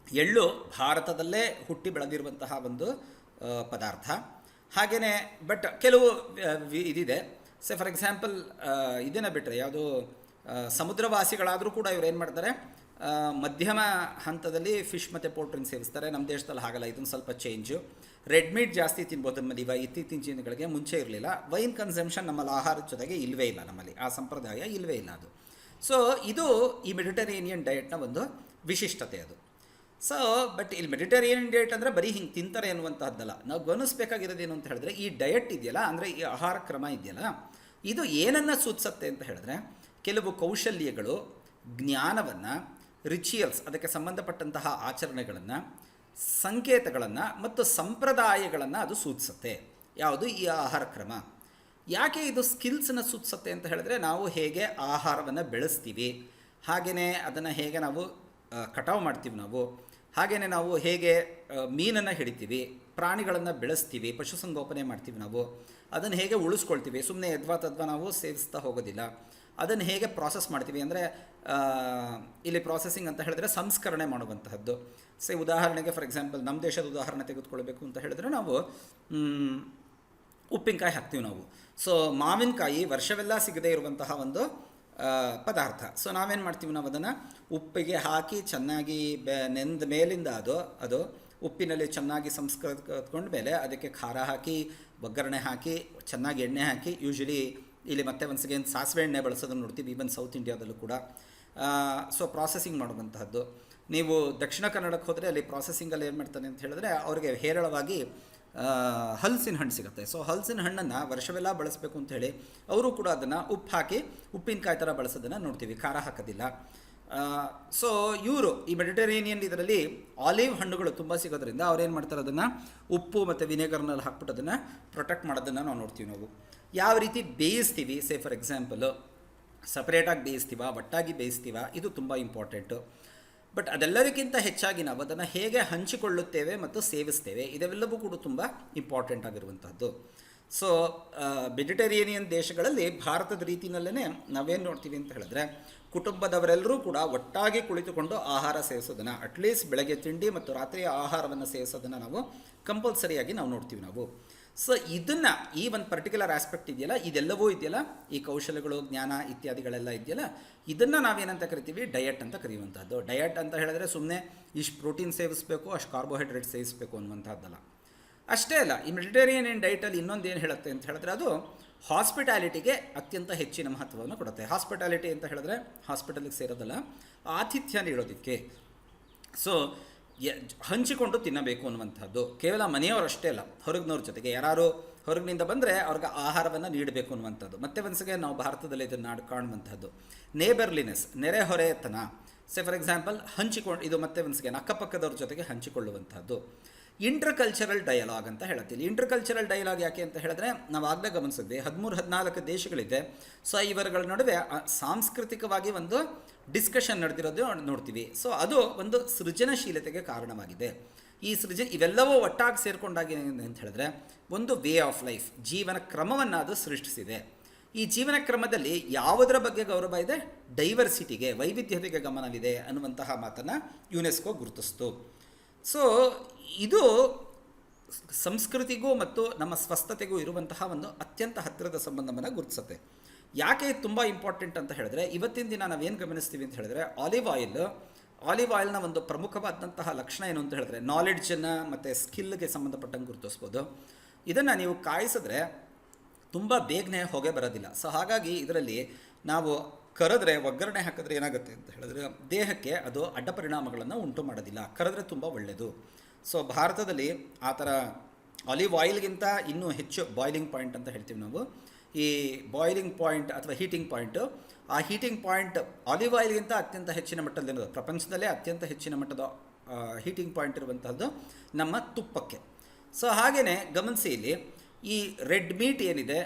ಎಳ್ಳು ಭಾರತದಲ್ಲೇ ಹುಟ್ಟಿ ಬೆಳೆದಿರುವಂತಹ ಒಂದು ಪದಾರ್ಥ. ಹಾಗೆಯೇ ಬಟ್ ಕೆಲವು ಇದಿದೆ. ಫಾರ್ ಎಕ್ಸಾಂಪಲ್, ಇದನ್ನು ಬಿಟ್ಟರೆ ಯಾವುದು ಸಮುದ್ರವಾಸಿಗಳಾದರೂ ಕೂಡ ಇವ್ರು ಏನು ಮಾಡ್ತಾರೆ, ಮಧ್ಯಮ ಹಂತದಲ್ಲಿ ಫಿಶ್ ಮತ್ತು ಪೋಲ್ಟ್ರಿನ ಸೇವಿಸ್ತಾರೆ. ನಮ್ಮ ದೇಶದಲ್ಲಿ ಹಾಗಲ್ಲ, ಇದೊಂದು ಸ್ವಲ್ಪ ಚೇಂಜು. ರೆಡ್ ಮೀಟ್ ಜಾಸ್ತಿ ತಿನ್ಬೋದು ನಮ್ಮಲ್ಲಿ ಇತ್ತೀಚಿನ ದಿನಗಳಿಗೆ, ಮುಂಚೆ ಇರಲಿಲ್ಲ. ವೈನ್ ಕನ್ಸಂಪ್ಷನ್ ನಮ್ಮಲ್ಲಿ ಆಹಾರದ ಜೊತೆಗೆ ಇಲ್ಲವೇ ಇಲ್ಲ, ನಮ್ಮಲ್ಲಿ ಆ ಸಂಪ್ರದಾಯ ಇಲ್ಲವೇ ಇಲ್ಲ ಅದು. ಸೊ ಇದು ಈ ಮೆಡಿಟರೇನಿಯನ್ ಡಯಟ್ನ ಒಂದು ವಿಶಿಷ್ಟತೆ ಅದು. ಸೊ ಬಟ್ ಇಲ್ಲಿ ಮೆಡಿಟರೇನಿಯನ್ ಡಯಟ್ ಅಂದರೆ ಬರೀ ಹಿಂಗೆ ತಿಂತಾರೆ ಅನ್ನುವಂಥದ್ದಲ್ಲ. ನಾವು ಗಮನಿಸಬೇಕಾಗಿರೋದೇನು ಅಂತ ಹೇಳಿದ್ರೆ, ಈ ಡಯಟ್ ಇದೆಯಲ್ಲ, ಅಂದರೆ ಈ ಆಹಾರ ಕ್ರಮ ಇದೆಯಲ್ಲ, ಇದು ಏನನ್ನು ಸೂಚಿಸುತ್ತೆ ಅಂತ ಹೇಳಿದ್ರೆ, ಕೆಲವು ಕೌಶಲ್ಯಗಳು, ಜ್ಞಾನವನ್ನು, ರಿಚುಯಲ್ಸ್, ಅದಕ್ಕೆ ಸಂಬಂಧಪಟ್ಟಂತಹ ಆಚರಣೆಗಳನ್ನು, ಸಂಕೇತಗಳನ್ನು ಮತ್ತು ಸಂಪ್ರದಾಯಗಳನ್ನು ಅದು ಸೂಚಿಸುತ್ತೆ. ಯಾವುದು ಈ ಆಹಾರ ಕ್ರಮ. ಯಾಕೆ ಇದು ಸ್ಕಿಲ್ಸನ್ನು ಸೂಚಿಸುತ್ತೆ ಅಂತ ಹೇಳಿದ್ರೆ, ನಾವು ಹೇಗೆ ಆಹಾರವನ್ನು ಬೆಳೆಸ್ತೀವಿ, ಹಾಗೆಯೇ ಅದನ್ನು ಹೇಗೆ ನಾವು ಕಟಾವು ಮಾಡ್ತೀವಿ ನಾವು, ಹಾಗೆಯೇ ನಾವು ಹೇಗೆ ಮೀನನ್ನು ಹಿಡಿತೀವಿ, ಪ್ರಾಣಿಗಳನ್ನು ಬೆಳೆಸ್ತೀವಿ, ಪಶುಸಂಗೋಪನೆ ಮಾಡ್ತೀವಿ ನಾವು, ಅದನ್ನು ಹೇಗೆ ಉಳಿಸ್ಕೊಳ್ತೀವಿ, ಸುಮ್ಮನೆ ಯದ್ವಾ ತದ್ವಾ ನಾವು ಸೇವಿಸ್ತಾ ಹೋಗೋದಿಲ್ಲ. ಅದನ್ನು ಹೇಗೆ ಪ್ರಾಸೆಸ್ ಮಾಡ್ತೀವಿ ಅಂದರೆ, ಇಲ್ಲಿ ಪ್ರಾಸೆಸಿಂಗ್ ಅಂತ ಹೇಳಿದ್ರೆ ಸಂಸ್ಕರಣೆ ಮಾಡುವಂತಹದ್ದು. ಉದಾಹರಣೆಗೆ ಫಾರ್ ಎಕ್ಸಾಂಪಲ್, ನಮ್ಮ ದೇಶದ ಉದಾಹರಣೆ ತೆಗೆದುಕೊಳ್ಬೇಕು ಅಂತ ಹೇಳಿದ್ರೆ, ನಾವು ಉಪ್ಪಿನಕಾಯಿ ಹಾಕ್ತೀವಿ ನಾವು. ಸೊ ಮಾವಿನಕಾಯಿ ವರ್ಷವೆಲ್ಲ ಸಿಗದೇ ಇರುವಂತಹ ಒಂದು ಪದಾರ್ಥ. ಸೊ ನಾವೇನು ಮಾಡ್ತೀವಿ, ನಾವು ಅದನ್ನು ಉಪ್ಪಿಗೆ ಹಾಕಿ ಚೆನ್ನಾಗಿ ನೆಂದ ಮೇಲಿಂದ ಅದು ಉಪ್ಪಿನಲ್ಲಿ ಚೆನ್ನಾಗಿ ಸಂಸ್ಕರಿಸ್ಕೊಂಡ ಮೇಲೆ ಅದಕ್ಕೆ ಖಾರ ಹಾಕಿ, ಒಗ್ಗರಣೆ ಹಾಕಿ, ಚೆನ್ನಾಗಿ ಎಣ್ಣೆ ಹಾಕಿ, ಯೂಶ್ವಲಿ ಇಲ್ಲಿ ಮತ್ತೆ ಒನ್ಸ್ ಅಗೇನ್ ಸಾಸಿವೆ ಎಣ್ಣೆ ಬಳಸೋದನ್ನು ನೋಡ್ತೀವಿ, ಈವನ್ ಸೌತ್ ಇಂಡಿಯಾದಲ್ಲೂ ಕೂಡ. ಸೊ ಪ್ರಾಸೆಸಿಂಗ್ ಮಾಡುವಂತಹದ್ದು. ನೀವು ದಕ್ಷಿಣ ಕನ್ನಡಕ್ಕೆ ಹೋದರೆ ಅಲ್ಲಿ ಪ್ರಾಸೆಸಿಂಗಲ್ಲಿ ಏನು ಮಾಡ್ತಾನೆ ಅಂತ ಹೇಳಿದ್ರೆ, ಅವ್ರಿಗೆ ಹೇರಳವಾಗಿ ಹಲಸಿನ ಹಣ್ಣು ಸಿಗುತ್ತೆ. ಸೊ ಹಲಸಿನ ಹಣ್ಣನ್ನು ವರ್ಷವೆಲ್ಲ ಬಳಸಬೇಕು ಅಂತ ಹೇಳಿ ಅವರು ಕೂಡ ಅದನ್ನು ಉಪ್ಪು ಹಾಕಿ ಉಪ್ಪಿನಕಾಯಿ ಥರ ಬಳಸೋದನ್ನು ನೋಡ್ತೀವಿ, ಖಾರ ಹಾಕೋದಿಲ್ಲ. ಸೊ ಇವರು ಈ ಮೆಡಿಟರೇನಿಯನ್ ಇದರಲ್ಲಿ ಆಲಿವ್ ಹಣ್ಣುಗಳು ತುಂಬ ಸಿಗೋದ್ರಿಂದ ಅವ್ರೇನು ಮಾಡ್ತಾರೆ, ಅದನ್ನು ಉಪ್ಪು ಮತ್ತು ವಿನೆಗರ್ನಲ್ಲಿ ಹಾಕ್ಬಿಟ್ಟು ಅದನ್ನು ಪ್ರೊಟೆಕ್ಟ್ ಮಾಡೋದನ್ನು ನಾವು ನೋಡ್ತೀವಿ ನಾವು. ಯಾವ ರೀತಿ ಬೇಯಿಸ್ತೀವಿ, ಫಾರ್ ಎಕ್ಸಾಂಪಲು ಸಪ್ರೇಟಾಗಿ ಬೇಯಿಸ್ತೀವ, ಒಟ್ಟಾಗಿ ಬೇಯಿಸ್ತೀವ, ಇದು ತುಂಬ ಇಂಪಾರ್ಟೆಂಟು. ಬಟ್ ಅದೆಲ್ಲದಕ್ಕಿಂತ ಹೆಚ್ಚಾಗಿ ನಾವು ಅದನ್ನು ಹೇಗೆ ಹಂಚಿಕೊಳ್ಳುತ್ತೇವೆ ಮತ್ತು ಸೇವಿಸ್ತೇವೆ, ಇದೆಲ್ಲವೂ ಕೂಡ ತುಂಬ ಇಂಪಾರ್ಟೆಂಟ್ ಆಗಿರುವಂಥದ್ದು. ಸೊ ವೆಜಿಟೇರಿಯನಿಯನ್ ದೇಶಗಳಲ್ಲಿ ಭಾರತದ ರೀತಿಯಲ್ಲೇ ನಾವೇನು ನೋಡ್ತೀವಿ ಅಂತ ಹೇಳಿದ್ರೆ, ಕುಟುಂಬದವರೆಲ್ಲರೂ ಕೂಡ ಒಟ್ಟಾಗಿ ಕುಳಿತುಕೊಂಡು ಆಹಾರ ಸೇವಿಸೋದನ್ನು, ಅಟ್ಲೀಸ್ಟ್ ಬೆಳಗ್ಗೆ ತಿಂಡಿ ಮತ್ತು ರಾತ್ರಿಯ ಆಹಾರವನ್ನು ಸೇವಿಸೋದನ್ನು ನಾವು ಕಂಪಲ್ಸರಿಯಾಗಿ ನಾವು ನೋಡ್ತೀವಿ ನಾವು. ಸೊ ಇದನ್ನು, ಈ ಒಂದು ಪರ್ಟಿಕ್ಯುಲರ್ ಆಸ್ಪೆಕ್ಟ್ ಇದೆಯಲ್ಲ, ಇದೆಲ್ಲವೂ ಇದೆಯಲ್ಲ, ಈ ಕೌಶಲ್ಯಗಳು, ಜ್ಞಾನ ಇತ್ಯಾದಿಗಳೆಲ್ಲ ಇದೆಯಲ್ಲ, ಇದನ್ನು ನಾವೇನಂತ ಕರಿತೀವಿ, ಡಯಟ್ ಅಂತ ಕರೆಯುವಂಥದ್ದು. ಡಯಟ್ ಅಂತ ಹೇಳಿದ್ರೆ ಸುಮ್ಮನೆ ಇಷ್ಟು ಪ್ರೋಟೀನ್ ಸೇವಿಸಬೇಕು, ಅಷ್ಟು ಕಾರ್ಬೋಹೈಡ್ರೇಟ್ ಸೇವಿಸಬೇಕು ಅನ್ನುವಂಥದ್ದಲ್ಲ. ಅಷ್ಟೇ ಅಲ್ಲ, ಈ ಮೆಡಿಟರೇನಿಯನ್ ಡಯಟಲ್ಲಿ ಇನ್ನೊಂದು ಏನು ಹೇಳುತ್ತೆ ಅಂತ ಹೇಳಿದ್ರೆ, ಅದು ಹಾಸ್ಪಿಟಾಲಿಟಿಗೆ ಅತ್ಯಂತ ಹೆಚ್ಚಿನ ಮಹತ್ವವನ್ನು ಕೊಡುತ್ತೆ. ಹಾಸ್ಪಿಟಾಲಿಟಿ ಅಂತ ಹೇಳಿದ್ರೆ ಹಾಸ್ಪಿಟಲಿಗೆ ಸೇರೋದಲ್ಲ, ಆತಿಥ್ಯ ನೀಡೋದಕ್ಕೆ. ಸೊ ಹಂಚಿಕೊಂಡು ತಿನ್ನಬೇಕು ಅನ್ನುವಂಥದ್ದು. ಕೇವಲ ಮನೆಯವರಷ್ಟೇ ಅಲ್ಲ, ಹೊರಗಿನವ್ರ ಜೊತೆಗೆ ಯಾರು ಹೊರಗಿನಿಂದ ಬಂದರೆ ಅವ್ರಿಗೆ ಆಹಾರವನ್ನು ನೀಡಬೇಕು ಅನ್ನುವಂಥದ್ದು. ಮತ್ತೆ ಒಂದ್ಸಗೆ ನಾವು ಭಾರತದಲ್ಲಿ ಇದನ್ನು ಕಾಣುವಂಥದ್ದು ನೇಬರ್ಲಿನೆಸ್, ನೆರೆಹೊರೆತನ. ಫಾರ್ ಎಕ್ಸಾಂಪಲ್ ಹಂಚಿಕೊಂಡು, ಇದು ಮತ್ತೆ ಒಂದ್ಸಗೆ ಅಕ್ಕಪಕ್ಕದವ್ರ ಜೊತೆಗೆ ಹಂಚಿಕೊಳ್ಳುವಂಥದ್ದು. ಇಂಟರ್ಕಲ್ಚರಲ್ ಡಯಲಾಗ್ ಅಂತ ಹೇಳುತ್ತೀವಿ. ಇಂಟರ್ಕಲ್ಚರಲ್ ಡಯಲಾಗ್ ಯಾಕೆ ಅಂತ ಹೇಳಿದ್ರೆ, ನಾವು ಆಗಲೇ ಗಮನಿಸಿದ್ವಿ 13-14 ದೇಶಗಳಿದೆ. ಸೊ ಇವರುಗಳ ನಡುವೆ ಸಾಂಸ್ಕೃತಿಕವಾಗಿ ಒಂದು ಡಿಸ್ಕಷನ್ ನಡೆದಿರೋದು ನೋಡ್ತೀವಿ. ಸೊ ಅದು ಒಂದು ಸೃಜನಶೀಲತೆಗೆ ಕಾರಣವಾಗಿದೆ. ಈ ಇವೆಲ್ಲವೂ ಒಟ್ಟಾಗಿ ಸೇರಿಕೊಂಡಾಗಿ ಅಂತ ಹೇಳಿದ್ರೆ ಒಂದು ವೇ ಆಫ್ ಲೈಫ್, ಜೀವನ ಕ್ರಮವನ್ನು ಅದು ಸೃಷ್ಟಿಸಿದೆ. ಈ ಜೀವನ ಕ್ರಮದಲ್ಲಿ ಯಾವುದರ ಬಗ್ಗೆ ಗೌರವ ಇದೆ? ಡೈವರ್ಸಿಟಿಗೆ, ವೈವಿಧ್ಯತೆಗೆ ಗಮನವಿದೆ ಅನ್ನುವಂತಹ ಮಾತನ್ನು ಯುನೆಸ್ಕೋ ಗುರುತಿಸ್ತು. ಸೊ ಇದು ಸಂಸ್ಕೃತಿಗೂ ಮತ್ತು ನಮ್ಮ ಸ್ವಸ್ಥತೆಗೂ ಇರುವಂತಹ ಒಂದು ಅತ್ಯಂತ ಹತ್ತಿರದ ಸಂಬಂಧವನ್ನು ಗುರುತಿಸುತ್ತೆ. ಯಾಕೆ ತುಂಬ ಇಂಪಾರ್ಟೆಂಟ್ ಅಂತ ಹೇಳಿದ್ರೆ, ಇವತ್ತಿನ ದಿನ ನಾವೇನು ಗಮನಿಸ್ತೀವಿ ಅಂತ ಹೇಳಿದ್ರೆ, ಆಲಿವ್ ಆಯಿಲ್ನ ಒಂದು ಪ್ರಮುಖವಾದಂತಹ ಲಕ್ಷಣ ಏನು ಅಂತ ಹೇಳಿದ್ರೆ, ನಾಲೆಡ್ಜನ್ನು ಮತ್ತು ಸ್ಕಿಲ್ಗೆ ಸಂಬಂಧಪಟ್ಟಂಗೆ ಗುರುತಿಸ್ಬೋದು. ಇದನ್ನು ನೀವು ಕಾಯಿಸಿದ್ರೆ ತುಂಬ ಬೇಗನೆ ಹೊಗೆ ಬರೋದಿಲ್ಲ. ಸೊ ಹಾಗಾಗಿ ಇದರಲ್ಲಿ ನಾವು ಕರೆದ್ರೆ, ಒಗ್ಗರಣೆ ಹಾಕಿದ್ರೆ ಏನಾಗುತ್ತೆ ಅಂತ ಹೇಳಿದ್ರೆ, ದೇಹಕ್ಕೆ ಅದು ಅಡ್ಡ ಪರಿಣಾಮಗಳನ್ನು ಉಂಟು ಮಾಡೋದಿಲ್ಲ. ಕರೆದ್ರೆ ತುಂಬ ಒಳ್ಳೆಯದು. ಸೊ ಭಾರತದಲ್ಲಿ ಆ ಥರ ಆಲಿವ್ ಆಯಿಲ್ಗಿಂತ ಇನ್ನೂ ಹೆಚ್ಚು ಬಾಯ್ಲಿಂಗ್ ಪಾಯಿಂಟ್ ಅಂತ ಹೇಳ್ತೀವಿ ನಾವು. ಈ ಬಾಯ್ಲಿಂಗ್ ಪಾಯಿಂಟ್ ಅಥವಾ ಹೀಟಿಂಗ್ ಪಾಯಿಂಟು, ಆ ಹೀಟಿಂಗ್ ಪಾಯಿಂಟ್ ಆಲಿವ್ ಆಯಿಲ್ಗಿಂತ ಅತ್ಯಂತ ಹೆಚ್ಚಿನ ಮಟ್ಟದಲ್ಲಿರೋದು, ಪ್ರಪಂಚದಲ್ಲೇ ಅತ್ಯಂತ ಹೆಚ್ಚಿನ ಮಟ್ಟದ ಹೀಟಿಂಗ್ ಪಾಯಿಂಟ್ ಇರುವಂತಹದ್ದು ನಮ್ಮ ತುಪ್ಪಕ್ಕೆ. ಸೊ ಹಾಗೆಯೇ ಗಮನಿಸಿ, ಇಲ್ಲಿ ಈ ರೆಡ್ ಮೀಟ್ ಏನಿದೆ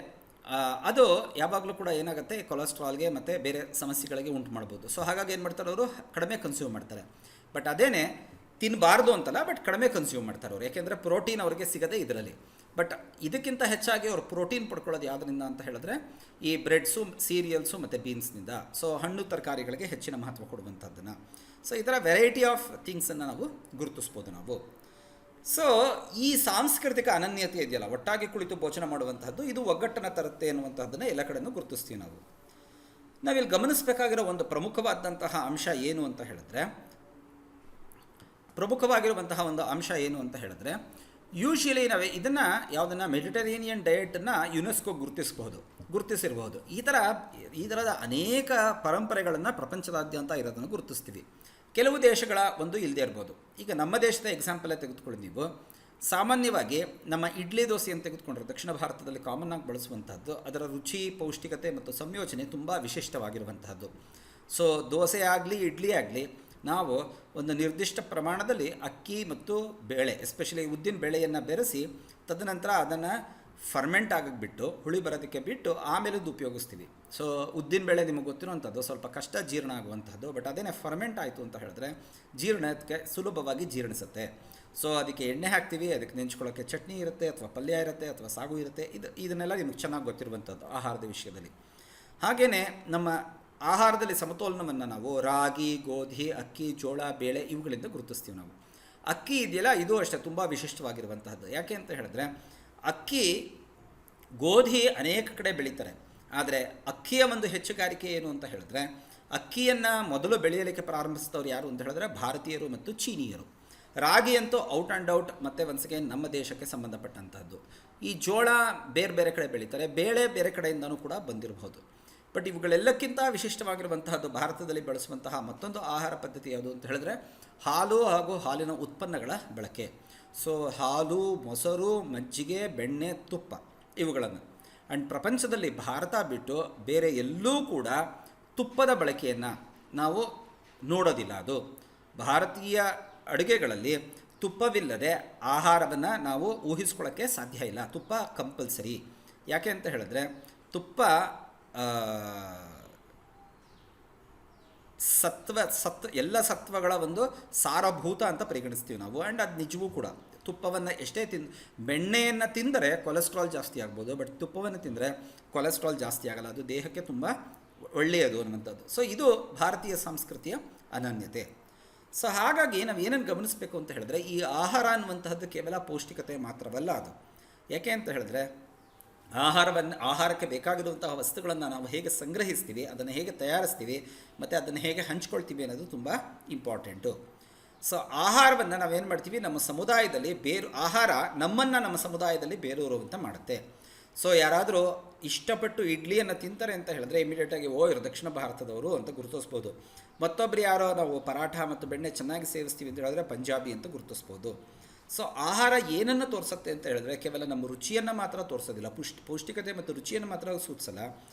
ಅದು ಯಾವಾಗಲೂ ಕೂಡ ಏನಾಗುತ್ತೆ, ಕೊಲೆಸ್ಟ್ರಾಲ್ಗೆ ಮತ್ತು ಬೇರೆ ಸಮಸ್ಯೆಗಳಿಗೆ ಉಂಟು ಮಾಡ್ಬೋದು. ಸೊ ಹಾಗಾಗಿ ಏನು ಮಾಡ್ತಾರೆ, ಅವರು ಕಡಿಮೆ ಕನ್ಸ್ಯೂಮ್ ಮಾಡ್ತಾರೆ. ಬಟ್ ಅದೇನೇ ತಿನ್ನಬಾರ್ದು ಅಂತಲ್ಲ, ಬಟ್ ಕಡಿಮೆ ಕನ್ಸ್ಯೂಮ್ ಮಾಡ್ತಾರೆ ಅವರು, ಯಾಕೆಂದರೆ ಪ್ರೋಟೀನ್ ಅವರಿಗೆ ಸಿಗದೆ ಇದರಲ್ಲಿ. ಬಟ್ ಇದಕ್ಕಿಂತ ಹೆಚ್ಚಾಗಿ ಅವರು ಪ್ರೋಟೀನ್ ಪಡ್ಕೊಳ್ಳೋದು ಯಾವುದರಿಂದ ಅಂತ ಹೇಳಿದ್ರೆ, ಈ ಬ್ರೆಡ್ಸು, ಸೀರಿಯಲ್ಸು ಮತ್ತು ಬೀನ್ಸ್ನಿಂದ. ಸೊ ಹಣ್ಣು ತರಕಾರಿಗಳಿಗೆ ಹೆಚ್ಚಿನ ಮಹತ್ವ ಕೊಡುವಂಥದ್ದನ್ನು. ಸೊ ಈ ಥರ ವೆರೈಟಿ ಆಫ್ ಥಿಂಗ್ಸನ್ನು ನಾವು ಗುರುತಿಸ್ಬೋದು ನಾವು. ಸೊ ಈ ಸಾಂಸ್ಕೃತಿಕ ಅನನ್ಯತೆ ಇದೆಯಲ್ಲ, ಒಟ್ಟಾಗಿ ಕುಳಿತು ಭೋಜನ ಮಾಡುವಂತಹದ್ದು, ಇದು ಒಗ್ಗಟ್ಟನ್ನು ತರುತ್ತೆ ಅನ್ನುವಂಥದ್ದನ್ನು ಎಲ್ಲ ಕಡೆಯೂ ಗುರುತಿಸ್ತೀವಿ ನಾವು. ನಾವಿಲ್ಲಿ ಗಮನಿಸಬೇಕಾಗಿರೋ ಒಂದು ಪ್ರಮುಖವಾದಂತಹ ಅಂಶ ಏನು ಅಂತ ಹೇಳಿದ್ರೆ, ಯೂಶಲಿ ನಾವು ಇದನ್ನು ಯಾವುದನ್ನು ಮೆಡಿಟರೇನಿಯನ್ ಡಯಟನ್ನು ಯುನೆಸ್ಕೋ ಗುರುತಿಸಿರಬಹುದು. ಈ ಥರದ ಅನೇಕ ಪರಂಪರೆಗಳನ್ನು ಪ್ರಪಂಚದಾದ್ಯಂತ ಇರೋದನ್ನು ಗುರುತಿಸ್ತೀವಿ. ಕೆಲವು ದೇಶಗಳ ಒಂದು ಇಲ್ಲದೆ ಇರ್ಬೋದು. ಈಗ ನಮ್ಮ ದೇಶದ ಎಕ್ಸಾಂಪಲೇ ತೆಗೆದುಕೊಳ್ಳಿ ನೀವು. ಸಾಮಾನ್ಯವಾಗಿ ನಮ್ಮ ಇಡ್ಲಿ ದೋಸೆಯನ್ನು ತೆಗೆದುಕೊಂಡ್ರೆ ದಕ್ಷಿಣ ಭಾರತದಲ್ಲಿ ಕಾಮನ್ ಆಗಿ ಬಳಸುವಂತಹದ್ದು, ಅದರ ರುಚಿ, ಪೌಷ್ಟಿಕತೆ ಮತ್ತು ಸಂಯೋಜನೆ ತುಂಬ ವಿಶಿಷ್ಟವಾಗಿರುವಂತಹದ್ದು. ಸೊ ದೋಸೆ ಆಗಲಿ ಇಡ್ಲಿ ಆಗಲಿ, ನಾವು ಒಂದು ನಿರ್ದಿಷ್ಟ ಪ್ರಮಾಣದಲ್ಲಿ ಅಕ್ಕಿ ಮತ್ತು ಬೇಳೆ, ಎಸ್ಪೆಷಲಿ ಉದ್ದಿನ ಬೇಳೆಯನ್ನು ಬೆರೆಸಿ ತದನಂತರ ಅದನ್ನು ಫರ್ಮೆಂಟ್ ಆಗಕ್ಕೆ ಬಿಟ್ಟು, ಹುಳಿ ಬರೋದಕ್ಕೆ ಬಿಟ್ಟು ಆಮೇಲೆ ಉಪಯೋಗಿಸ್ತೀವಿ. ಸೊ ಉದ್ದಿನ ಬೇಳೆ ನಿಮಗೆ ಗೊತ್ತಿರುವಂಥದ್ದು ಸ್ವಲ್ಪ ಕಷ್ಟ ಜೀರ್ಣ ಆಗುವಂಥದ್ದು. ಬಟ್ ಅದೇನೇ ಫರ್ಮೆಂಟ್ ಆಯಿತು ಅಂತ ಹೇಳಿದ್ರೆ ಜೀರ್ಣಕ್ಕೆ ಸುಲಭವಾಗಿ ಜೀರ್ಣಿಸುತ್ತೆ. ಸೊ ಅದಕ್ಕೆ ಎಣ್ಣೆ ಹಾಕ್ತೀವಿ, ಅದಕ್ಕೆ ನೆಂಚ್ಕೊಳ್ಳೋಕ್ಕೆ ಚಟ್ನಿ ಇರುತ್ತೆ, ಅಥವಾ ಪಲ್ಯ ಇರುತ್ತೆ, ಅಥವಾ ಸಾಗು ಇರುತ್ತೆ. ಇದನ್ನೆಲ್ಲ ನಿಮಗೆ ಚೆನ್ನಾಗಿ ಗೊತ್ತಿರುವಂಥದ್ದು ಆಹಾರದ ವಿಷಯದಲ್ಲಿ. ಹಾಗೆಯೇ ನಮ್ಮ ಆಹಾರದಲ್ಲಿ ಸಮತೋಲನವನ್ನು ನಾವು ರಾಗಿ, ಗೋಧಿ, ಅಕ್ಕಿ, ಜೋಳ, ಬೇಳೆ ಇವುಗಳಿಂದ ಗುರುತಿಸ್ತೀವಿ ನಾವು. ಅಕ್ಕಿ ಇದೆಯಲ್ಲ, ಇದು ಅಷ್ಟೇ ತುಂಬ ವಿಶಿಷ್ಟವಾಗಿರುವಂತಹದ್ದು. ಯಾಕೆ ಅಂತ ಹೇಳಿದ್ರೆ, ಗೋಧಿ ಅನೇಕ ಕಡೆ ಬೆಳೀತಾರೆ. ಆದರೆ ಅಕ್ಕಿಯ ಒಂದು ಹೆಚ್ಚುಗಾರಿಕೆ ಏನು ಅಂತ ಹೇಳಿದ್ರೆ, ಅಕ್ಕಿಯನ್ನು ಮೊದಲು ಬೆಳೆಯಲಿಕ್ಕೆ ಪ್ರಾರಂಭಿಸಿದವರು ಯಾರು ಅಂತ ಹೇಳಿದ್ರೆ ಭಾರತೀಯರು ಮತ್ತು ಚೀನೀಯರು. ರಾಗಿ ಅಂತೂ ಔಟ್ ಆ್ಯಂಡ್ ಔಟ್ ಮತ್ತು ಒನ್ಸ್ ಅಗೇನ್ ನಮ್ಮ ದೇಶಕ್ಕೆ ಸಂಬಂಧಪಟ್ಟಂಥದ್ದು. ಈ ಜೋಳ ಬೇರೆ ಬೇರೆ ಕಡೆ ಬೆಳೀತಾರೆ, ಬೇಳೆ ಬೇರೆ ಕಡೆಯಿಂದನೂ ಕೂಡ ಬಂದಿರಬಹುದು. ಬಟ್ ಇವುಗಳೆಲ್ಲಕ್ಕಿಂತ ವಿಶಿಷ್ಟವಾಗಿರುವಂತಹದ್ದು ಭಾರತದಲ್ಲಿ ಬಳಸುವಂತಹ ಮತ್ತೊಂದು ಆಹಾರ ಪದ್ಧತಿ ಯಾವುದು ಅಂತ ಹೇಳಿದ್ರೆ ಹಾಲು ಹಾಗೂ ಹಾಲಿನ ಉತ್ಪನ್ನಗಳ ಬಳಕೆ. ಸೊ ಹಾಲು, ಮೊಸರು, ಮಜ್ಜಿಗೆ, ಬೆಣ್ಣೆ, ತುಪ್ಪ ಇವುಗಳನ್ನು. ಆ್ಯಂಡ್ ಪ್ರಪಂಚದಲ್ಲಿ ಭಾರತ ಬಿಟ್ಟು ಬೇರೆ ಎಲ್ಲೂ ಕೂಡ ತುಪ್ಪದ ಬಳಕೆಯನ್ನು ನಾವು ನೋಡೋದಿಲ್ಲ. ಅದು ಭಾರತೀಯ ಅಡುಗೆಗಳಲ್ಲಿ ತುಪ್ಪವಿಲ್ಲದೆ ಆಹಾರವನ್ನು ನಾವು ಊಹಿಸ್ಕೊಳ್ಳೋಕ್ಕೆ ಸಾಧ್ಯ ಇಲ್ಲ. ತುಪ್ಪ ಕಂಪಲ್ಸರಿ. ಯಾಕೆ ಅಂತ ಹೇಳಿದ್ರೆ, ತುಪ್ಪ ಎಲ್ಲ ಸತ್ವಗಳ ಒಂದು ಸಾರಭೂತ ಅಂತ ಪರಿಗಣಿಸ್ತೀವಿ ನಾವು. ಆ್ಯಂಡ್ ಅದು ನಿಜವೂ ಕೂಡ. ತುಪ್ಪವನ್ನು ಎಷ್ಟೇ ಬೆಣ್ಣೆಯನ್ನು ತಿಂದರೆ ಕೊಲೆಸ್ಟ್ರಾಲ್ ಜಾಸ್ತಿ ಆಗ್ಬೋದು, ಬಟ್ ತುಪ್ಪವನ್ನು ತಿಂದರೆ ಕೊಲೆಸ್ಟ್ರಾಲ್ ಜಾಸ್ತಿ ಆಗಲ್ಲ. ಅದು ದೇಹಕ್ಕೆ ತುಂಬ ಒಳ್ಳೆಯದು ಅನ್ನುವಂಥದ್ದು. ಸೊ ಇದು ಭಾರತೀಯ ಸಂಸ್ಕೃತಿಯ ಅನನ್ಯತೆ. ಸೊ ಹಾಗಾಗಿ ನಾವು ಏನನ್ನು ಗಮನಿಸಬೇಕು ಅಂತ ಹೇಳಿದ್ರೆ, ಈ ಆಹಾರ ಅನ್ನುವಂತಹದ್ದು ಕೇವಲ ಪೌಷ್ಟಿಕತೆ ಮಾತ್ರವಲ್ಲ ಅದು. ಯಾಕೆ ಅಂತ ಹೇಳಿದ್ರೆ, ಆಹಾರಕ್ಕೆ ಬೇಕಾಗಿರುವಂತಹ ವಸ್ತುಗಳನ್ನು ನಾವು ಹೇಗೆ ಸಂಗ್ರಹಿಸ್ತೀವಿ, ಅದನ್ನು ಹೇಗೆ ತಯಾರಿಸ್ತೀವಿ ಮತ್ತು ಅದನ್ನು ಹೇಗೆ ಹಂಚ್ಕೊಳ್ತೀವಿ ಅನ್ನೋದು ತುಂಬ ಇಂಪಾರ್ಟೆಂಟು. ಸೊ ಆಹಾರವನ್ನು ನಾವೇನು ಮಾಡ್ತೀವಿ, ನಮ್ಮ ಸಮುದಾಯದಲ್ಲಿ ಆಹಾರ ನಮ್ಮನ್ನು ನಮ್ಮ ಸಮುದಾಯದಲ್ಲಿ ಬೇರೂರುವಂತ ಮಾಡುತ್ತೆ. ಸೊ ಯಾರಾದರೂ ಇಷ್ಟಪಟ್ಟು ಇಡ್ಲಿಯನ್ನು ತಿಂತಾರೆ ಅಂತ ಹೇಳಿದ್ರೆ ಇಮಿಡಿಯೇಟಾಗಿ ಇವರು ದಕ್ಷಿಣ ಭಾರತದವರು ಅಂತ ಗುರುತಿಸ್ಬೋದು. ಮತ್ತೊಬ್ಬರು ಯಾರೋ ನಾವು ಪರಾಠ ಮತ್ತು ಬೆಣ್ಣೆ ಚೆನ್ನಾಗಿ ಸೇವಿಸ್ತೀವಿ ಅಂತ ಹೇಳಿದ್ರೆ ಪಂಜಾಬಿ ಅಂತ ಗುರುತಿಸ್ಬೋದು. ಸೊ ಆಹಾರ ಏನನ್ನು ತೋರಿಸುತ್ತೆ ಅಂತ ಹೇಳಿದ್ರೆ, ಕೇವಲ ನಮ್ಮ ರುಚಿಯನ್ನು ಮಾತ್ರ ತೋರಿಸೋದಿಲ್ಲ, ಪೌಷ್ಟಿಕತೆ ಮತ್ತು ರುಚಿಯನ್ನು ಮಾತ್ರ ಸೂಚಿಸಲ್ಲ.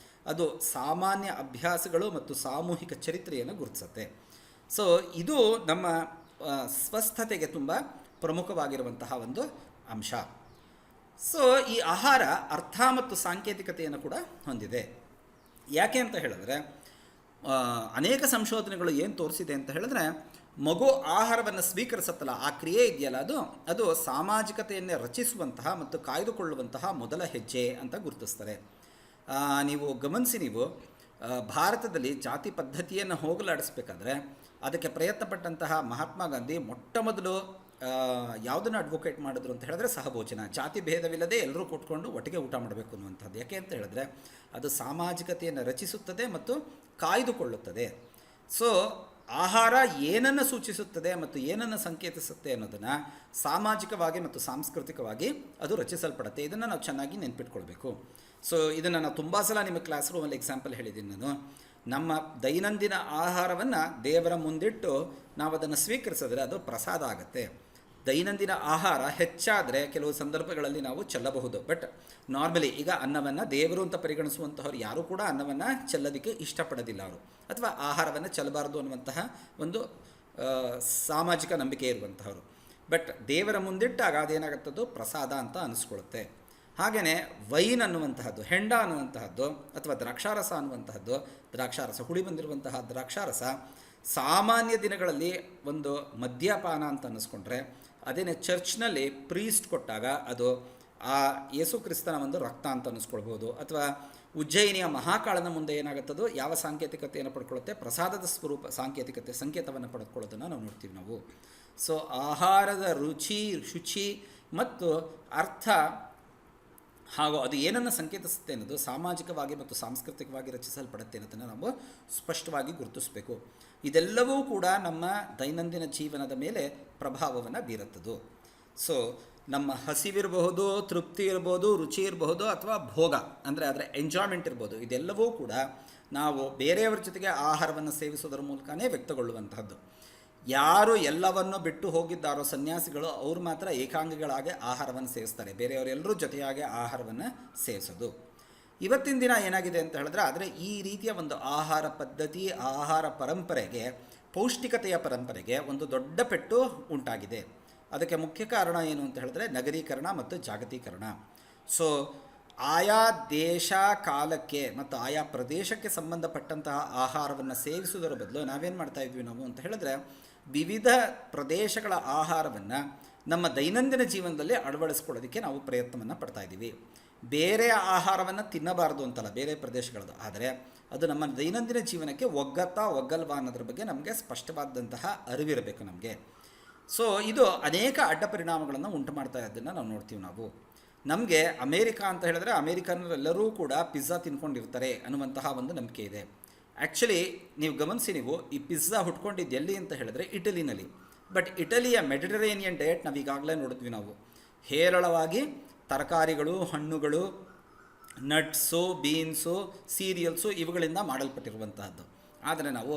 ಅದು ಸಾಮಾನ್ಯ ಅಭ್ಯಾಸಗಳು ಮತ್ತು ಸಾಮೂಹಿಕ ಚರಿತ್ರೆಯನ್ನು ಗುರುತಿಸುತ್ತೆ. ಸೊ ಇದು ನಮ್ಮ ಸ್ವಸ್ಥತೆಗೆ ತುಂಬ ಪ್ರಮುಖವಾಗಿರುವಂತಹ ಒಂದು ಅಂಶ. ಸೊ ಈ ಆಹಾರ ಅರ್ಥ ಮತ್ತು ಸಾಂಕೇತಿಕತೆಯನ್ನು ಕೂಡ ಹೊಂದಿದೆ. ಯಾಕೆ ಅಂತ ಹೇಳಿದ್ರೆ ಅನೇಕ ಸಂಶೋಧನೆಗಳು ಏನು ತೋರಿಸಿದೆ ಅಂತ ಹೇಳಿದ್ರೆ, ಮಗು ಆಹಾರವನ್ನು ಸ್ವೀಕರಿಸುತ್ತಲ್ಲ, ಆ ಕ್ರಿಯೆ ಇದೆಯಲ್ಲ, ಅದು ಸಾಮಾಜಿಕತೆಯನ್ನೇ ರಚಿಸುವಂತಹ ಮತ್ತು ಕಾಯ್ದುಕೊಳ್ಳುವಂತಹ ಮೊದಲ ಹೆಜ್ಜೆ ಅಂತ ಗುರುತಿಸ್ತಾರೆ. ನೀವು ಗಮನಿಸಿ, ನೀವು ಭಾರತದಲ್ಲಿ ಜಾತಿ ಪದ್ಧತಿಯನ್ನು ಹೋಗಲಾಡಿಸ್ಬೇಕಾದ್ರೆ ಅದಕ್ಕೆ ಪ್ರಯತ್ನಪಟ್ಟಂತಹ ಮಹಾತ್ಮ ಗಾಂಧಿ ಮೊಟ್ಟ ಮೊದಲು ಯಾವುದನ್ನು ಅಡ್ವೊಕೇಟ್ ಮಾಡಿದ್ರು ಅಂತ ಹೇಳಿದ್ರೆ ಸಹಭೋಜನ, ಜಾತಿ ಭೇದವಿಲ್ಲದೆ ಎಲ್ಲರೂ ಕೊಟ್ಕೊಂಡು ಒಟ್ಟಿಗೆ ಊಟ ಮಾಡಬೇಕು ಅನ್ನುವಂಥದ್ದು. ಯಾಕೆ ಅಂತ ಹೇಳಿದ್ರೆ ಅದು ಸಾಮಾಜಿಕತೆಯನ್ನು ರಚಿಸುತ್ತದೆ ಮತ್ತು ಕಾಯ್ದುಕೊಳ್ಳುತ್ತದೆ. ಸೊ ಆಹಾರ ಏನನ್ನು ಸೂಚಿಸುತ್ತದೆ ಮತ್ತು ಏನನ್ನು ಸಂಕೇತಿಸುತ್ತೆ ಅನ್ನೋದನ್ನು ಸಾಮಾಜಿಕವಾಗಿ ಮತ್ತು ಸಾಂಸ್ಕೃತಿಕವಾಗಿ ಅದು ರಚಿಸಲ್ಪಡುತ್ತೆ. ಇದನ್ನು ನಾವು ಚೆನ್ನಾಗಿ ನೆನ್ಪಿಟ್ಕೊಳ್ಬೇಕು. ಸೊ ಇದನ್ನು ನಾನು ತುಂಬ ಸಲ ನಿಮಗೆ ಕ್ಲಾಸ್ ರೂಮಲ್ಲಿ ಎಕ್ಸಾಂಪಲ್ ಹೇಳಿದ್ದೀನಿ. ನಾನು ನಮ್ಮ ದೈನಂದಿನ ಆಹಾರವನ್ನು ದೇವರ ಮುಂದಿಟ್ಟು ನಾವು ಅದನ್ನು ಸ್ವೀಕರಿಸಿದ್ರೆ ಅದು ಪ್ರಸಾದ ಆಗುತ್ತೆ. ದೈನಂದಿನ ಆಹಾರ ಹೆಚ್ಚಾದರೆ ಕೆಲವು ಸಂದರ್ಭಗಳಲ್ಲಿ ನಾವು ಚೆಲ್ಲಬಹುದು. ಬಟ್ ನಾರ್ಮಲಿ ಈಗ ಅನ್ನವನ್ನು ದೇವರು ಅಂತ ಪರಿಗಣಿಸುವಂತಹವ್ರು ಯಾರೂ ಕೂಡ ಅನ್ನವನ್ನು ಚೆಲ್ಲೋದಕ್ಕೆ ಇಷ್ಟಪಡೋದಿಲ್ಲ ಅವರು, ಅಥವಾ ಆಹಾರವನ್ನು ಚೆಲ್ಲಬಾರ್ದು ಅನ್ನುವಂತಹ ಒಂದು ಸಾಮಾಜಿಕ ನಂಬಿಕೆ ಇರುವಂತಹವರು. ಬಟ್ ದೇವರ ಮುಂದಿಟ್ಟಾಗ ಅದೇನಾಗುತ್ತದು ಪ್ರಸಾದ ಅಂತ ಅನಿಸ್ಕೊಳ್ಳುತ್ತೆ. ಹಾಗೆಯೇ ವೈನ್ ಅನ್ನುವಂತಹದ್ದು, ಹೆಂಡ ಅನ್ನುವಂತಹದ್ದು ಅಥವಾ ದ್ರಾಕ್ಷಾರಸ ಅನ್ನುವಂತಹದ್ದು, ದ್ರಾಕ್ಷಾರಸ ಹುಳಿ ಬಂದಿರುವಂತಹ ದ್ರಾಕ್ಷಾರಸ ಸಾಮಾನ್ಯ ದಿನಗಳಲ್ಲಿ ಒಂದು ಮದ್ಯಪಾನ ಅಂತ ಅನ್ನಿಸ್ಕೊಂಡ್ರೆ, ಅದೇನೇ ಚರ್ಚ್ನಲ್ಲಿ ಪ್ರೀಸ್ಟ್ ಕೊಟ್ಟಾಗ ಅದು ಆ ಯೇಸು ಕ್ರಿಸ್ತನ ಒಂದು ರಕ್ತ ಅಂತ ಅನ್ನಿಸ್ಕೊಳ್ಬೋದು. ಅಥವಾ ಉಜ್ಜಯಿನಿಯ ಮಹಾಕಾಳನ ಮುಂದೆ ಏನಾಗುತ್ತದೋ ಯಾವ ಸಾಂಕೇತಿಕತೆಯನ್ನು ಪಡ್ಕೊಳ್ಳುತ್ತೆ, ಪ್ರಸಾದದ ಸ್ವರೂಪ ಸಂಕೇತವನ್ನು ಪಡೆದುಕೊಳ್ಳೋದನ್ನು ನಾವು ನೋಡ್ತೀವಿ ನಾವು. ಸೊ ಆಹಾರದ ಶುಚಿ ಮತ್ತು ಅರ್ಥ ಹಾಗೂ ಅದು ಏನನ್ನು ಸಂಕೇತಿಸುತ್ತೆ ಅನ್ನೋದು ಸಾಮಾಜಿಕವಾಗಿ ಮತ್ತು ಸಾಂಸ್ಕೃತಿಕವಾಗಿ ರಚಿಸಲ್ಪಡುತ್ತೆ ಅನ್ನೋದನ್ನು ನಾವು ಸ್ಪಷ್ಟವಾಗಿ ಗುರುತಿಸಬೇಕು. ಇದೆಲ್ಲವೂ ಕೂಡ ನಮ್ಮ ದೈನಂದಿನ ಜೀವನದ ಮೇಲೆ ಪ್ರಭಾವವನ್ನು ಬೀರುತ್ತದು. ಸೊ ನಮ್ಮ ಹಸಿವಿರಬಹುದು, ತೃಪ್ತಿ ಇರಬಹುದು, ರುಚಿ ಇರಬಹುದು, ಅಥವಾ ಭೋಗ ಅಂದರೆ ಅದರ ಎಂಜಾಯ್ಮೆಂಟ್ ಇರ್ಬೋದು, ಇದೆಲ್ಲವೂ ಕೂಡ ನಾವು ಬೇರೆಯವರ ಜೊತೆಗೆ ಆಹಾರವನ್ನು ಸೇವಿಸೋದರ ಮೂಲಕನೇ ವ್ಯಕ್ತಗೊಳ್ಳುವಂತಹದ್ದು. ಯಾರು ಎಲ್ಲವನ್ನು ಬಿಟ್ಟು ಹೋಗಿದ್ದಾರೋ ಸನ್ಯಾಸಿಗಳು, ಅವರು ಮಾತ್ರ ಏಕಾಂಗಿಗಳಾಗಿ ಆಹಾರವನ್ನು ಸೇವಿಸ್ತಾರೆ. ಬೇರೆಯವರೆಲ್ಲರೂ ಜೊತೆಯಾಗಿ ಆಹಾರವನ್ನು ಸೇವಿಸೋದು. ಇವತ್ತಿನ ದಿನ ಏನಾಗಿದೆ ಅಂತ ಹೇಳಿದ್ರೆ, ಆದರೆ ಈ ರೀತಿಯ ಒಂದು ಆಹಾರ ಪದ್ಧತಿ, ಆಹಾರ ಪರಂಪರೆಗೆ, ಪೌಷ್ಟಿಕತೆಯ ಪರಂಪರೆಗೆ ಒಂದು ದೊಡ್ಡ ಪೆಟ್ಟು ಉಂಟಾಗಿದೆ. ಅದಕ್ಕೆ ಮುಖ್ಯ ಕಾರಣ ಏನು ಅಂತ ಹೇಳಿದ್ರೆ ನಗರೀಕರಣ ಮತ್ತು ಜಾಗತೀಕರಣ. ಸೊ ಆಯಾ ದೇಶ ಕಾಲಕ್ಕೆ ಮತ್ತು ಆಯಾ ಪ್ರದೇಶಕ್ಕೆ ಸಂಬಂಧಪಟ್ಟಂತಹ ಆಹಾರವನ್ನು ಸೇವಿಸುವುದರ ಬದಲು ನಾವೇನು ಮಾಡ್ತಾ ಇದ್ವಿ ನಾವು ಅಂತ ಹೇಳಿದ್ರೆ, ವಿವಿಧ ಪ್ರದೇಶಗಳ ಆಹಾರವನ್ನು ನಮ್ಮ ದೈನಂದಿನ ಜೀವನದಲ್ಲಿ ಅಳವಡಿಸ್ಕೊಳ್ಳೋದಕ್ಕೆ ನಾವು ಪ್ರಯತ್ನವನ್ನು ಪಡ್ತಾ ಇದ್ದೀವಿ. ಬೇರೆ ಆಹಾರವನ್ನು ತಿನ್ನಬಾರ್ದು ಅಂತಲ್ಲ ಬೇರೆ ಪ್ರದೇಶಗಳದ್ದು, ಆದರೆ ಅದು ನಮ್ಮ ದೈನಂದಿನ ಜೀವನಕ್ಕೆ ಒಗ್ಗಲ್ವಾ ಅನ್ನೋದ್ರ ಬಗ್ಗೆ ನಮಗೆ ಸ್ಪಷ್ಟವಾದಂತಹ ಅರಿವಿರಬೇಕು ನಮಗೆ. ಸೊ ಇದು ಅನೇಕ ಅಡ್ಡ ಪರಿಣಾಮಗಳನ್ನು ಉಂಟು ಮಾಡ್ತಾ ಇರೋದನ್ನು ನಾವು ನೋಡ್ತೀವಿ ನಾವು. ನಮಗೆ ಅಮೇರಿಕಾ ಅಂತ ಹೇಳಿದ್ರೆ ಅಮೇರಿಕನ್ನರೆಲ್ಲರೂ ಕೂಡ ಪಿಜ್ಜಾ ತಿನ್ಕೊಂಡಿರ್ತಾರೆ ಅನ್ನುವಂತಹ ಒಂದು ನಂಬಿಕೆ ಇದೆ. ಆ್ಯಕ್ಚುಲಿ ನೀವು ಗಮನಿಸಿ, ನೀವು ಈ ಪಿಜ್ಜಾ ಹುಟ್ಕೊಂಡಿದ್ದು ಎಲ್ಲಿ ಅಂತ ಹೇಳಿದ್ರೆ ಇಟಲಿನಲ್ಲಿ. ಬಟ್ ಇಟಲಿಯ ಮೆಡಿಟರೇನಿಯನ್ ಡಯಟ್ ನಾವು ಈಗಾಗಲೇ ನೋಡಿದ್ವಿ ನಾವು. ಹೇರಳವಾಗಿ ತರಕಾರಿಗಳು, ಹಣ್ಣುಗಳು, ನಟ್ಸು, ಬೀನ್ಸು, ಸೀರಿಯಲ್ಸು ಇವುಗಳಿಂದ ಮಾಡಲ್ಪಟ್ಟಿರುವಂತಹದ್ದು. ಆದರೆ ನಾವು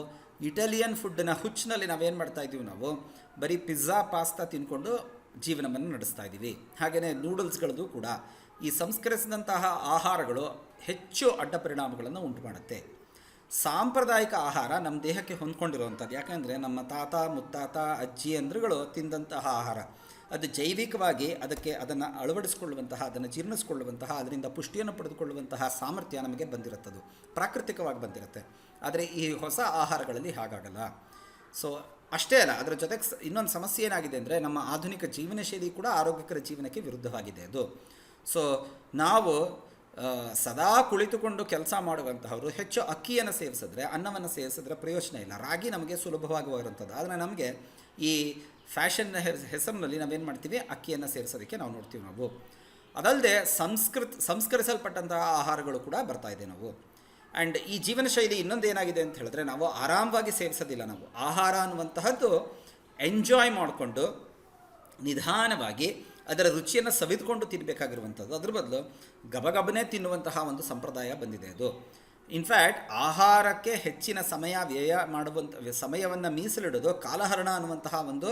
ಇಟಾಲಿಯನ್ ಫುಡ್ನ ಹುಚ್ಚಿನಲ್ಲಿ ನಾವೇನು ಮಾಡ್ತಾ ಇದ್ದೀವಿ, ನಾವು ಬರೀ ಪಿಜ್ಜಾ ಪಾಸ್ತಾ ತಿನ್ಕೊಂಡು ಜೀವನವನ್ನು ನಡೆಸ್ತಾ ಇದ್ದೀವಿ. ಹಾಗೆಯೇ ನೂಡಲ್ಸ್ಗಳದ್ದು ಕೂಡ ಈ ಸಂಸ್ಕರಿಸಿದಂತಹ ಆಹಾರಗಳು ಹೆಚ್ಚು ಅಡ್ಡ ಪರಿಣಾಮಗಳನ್ನು ಉಂಟು ಮಾಡುತ್ತೆ. ಸಾಂಪ್ರದಾಯಿಕ ಆಹಾರ ನಮ್ಮ ದೇಹಕ್ಕೆ ಹೊಂದ್ಕೊಂಡಿರುವಂಥದ್ದು. ಯಾಕೆಂದರೆ ನಮ್ಮ ತಾತ ಮುತ್ತಾತ ಅಜ್ಜಿ ಅಂದ್ರುಗಳು ತಿಂದಂತಹ ಆಹಾರ ಅದು ಜೈವಿಕವಾಗಿ ಅದನ್ನು ಅಳವಡಿಸಿಕೊಳ್ಳುವಂತಹ, ಅದನ್ನು ಜೀರ್ಣಿಸಿಕೊಳ್ಳುವಂತಹ, ಅದರಿಂದ ಪುಷ್ಟಿಯನ್ನು ಪಡೆದುಕೊಳ್ಳುವಂತಹ ಸಾಮರ್ಥ್ಯ ನಮಗೆ ಬಂದಿರುತ್ತದು, ಪ್ರಾಕೃತಿಕವಾಗಿ ಬಂದಿರುತ್ತೆ. ಆದರೆ ಈ ಹೊಸ ಆಹಾರಗಳಲ್ಲಿ ಹಾಗಾಗಲ್ಲ. ಸೊ ಅಷ್ಟೇ ಅಲ್ಲ, ಅದರ ಜೊತೆಗೆ ಇನ್ನೊಂದು ಸಮಸ್ಯೆ ಏನಾಗಿದೆ ಅಂದರೆ, ನಮ್ಮ ಆಧುನಿಕ ಜೀವನ ಶೈಲಿ ಕೂಡ ಆರೋಗ್ಯಕರ ಜೀವನಕ್ಕೆ ವಿರುದ್ಧವಾಗಿದೆ ಅದು. ಸೊ ನಾವು ಸದಾ ಕುಳಿತುಕೊಂಡು ಕೆಲಸ ಮಾಡುವಂತಹವರು ಹೆಚ್ಚು ಅಕ್ಕಿಯನ್ನು ಸೇವಿಸಿದ್ರೆ, ಅನ್ನವನ್ನು ಸೇವಿಸಿದ್ರೆ ಪ್ರಯೋಜನ ಇಲ್ಲ. ರಾಗಿ ನಮಗೆ ಸುಲಭವಾಗಿ ಬರುವಂಥದ್ದು, ಆದರೆ ನಮಗೆ ಈ ಫ್ಯಾಷನ್ನ ಹೆಸರಿನಲ್ಲಿ ನಾವೇನು ಮಾಡ್ತೀವಿ, ಅಕ್ಕಿಯನ್ನು ಸೇರಿಸೋದಕ್ಕೆ ನಾವು ನೋಡ್ತೀವಿ ನಾವು. ಅದಲ್ಲದೆ ಸಂಸ್ಕರಿಸಲ್ಪಟ್ಟಂತಹ ಆಹಾರಗಳು ಕೂಡ ಬರ್ತಾ ಇದೆ ನಾವು. ಆ್ಯಂಡ್ ಈ ಜೀವನ ಶೈಲಿ ಇನ್ನೊಂದು ಏನಾಗಿದೆ ಅಂತ ಹೇಳಿದ್ರೆ, ನಾವು ಆರಾಮವಾಗಿ ಸೇವಿಸೋದಿಲ್ಲ. ನಾವು ಆಹಾರ ಅನ್ನುವಂತಹದ್ದು ಎಂಜಾಯ್ ಮಾಡಿಕೊಂಡು ನಿಧಾನವಾಗಿ ಅದರ ರುಚಿಯನ್ನು ಸವಿದುಕೊಂಡು ತಿನ್ನಬೇಕಾಗಿರುವಂಥದ್ದು. ಅದ್ರ ಬದಲು ಗಬಗಬನೇ ತಿನ್ನುವಂತಹ ಒಂದು ಸಂಪ್ರದಾಯ ಬಂದಿದೆ ಅದು. ಇನ್ಫ್ಯಾಕ್ಟ್ ಆಹಾರಕ್ಕೆ ಹೆಚ್ಚಿನ ಸಮಯ ವ್ಯಯ ಸಮಯವನ್ನು ಮೀಸಲಿಡೋದು ಕಾಲಹರಣ ಅನ್ನುವಂತಹ ಒಂದು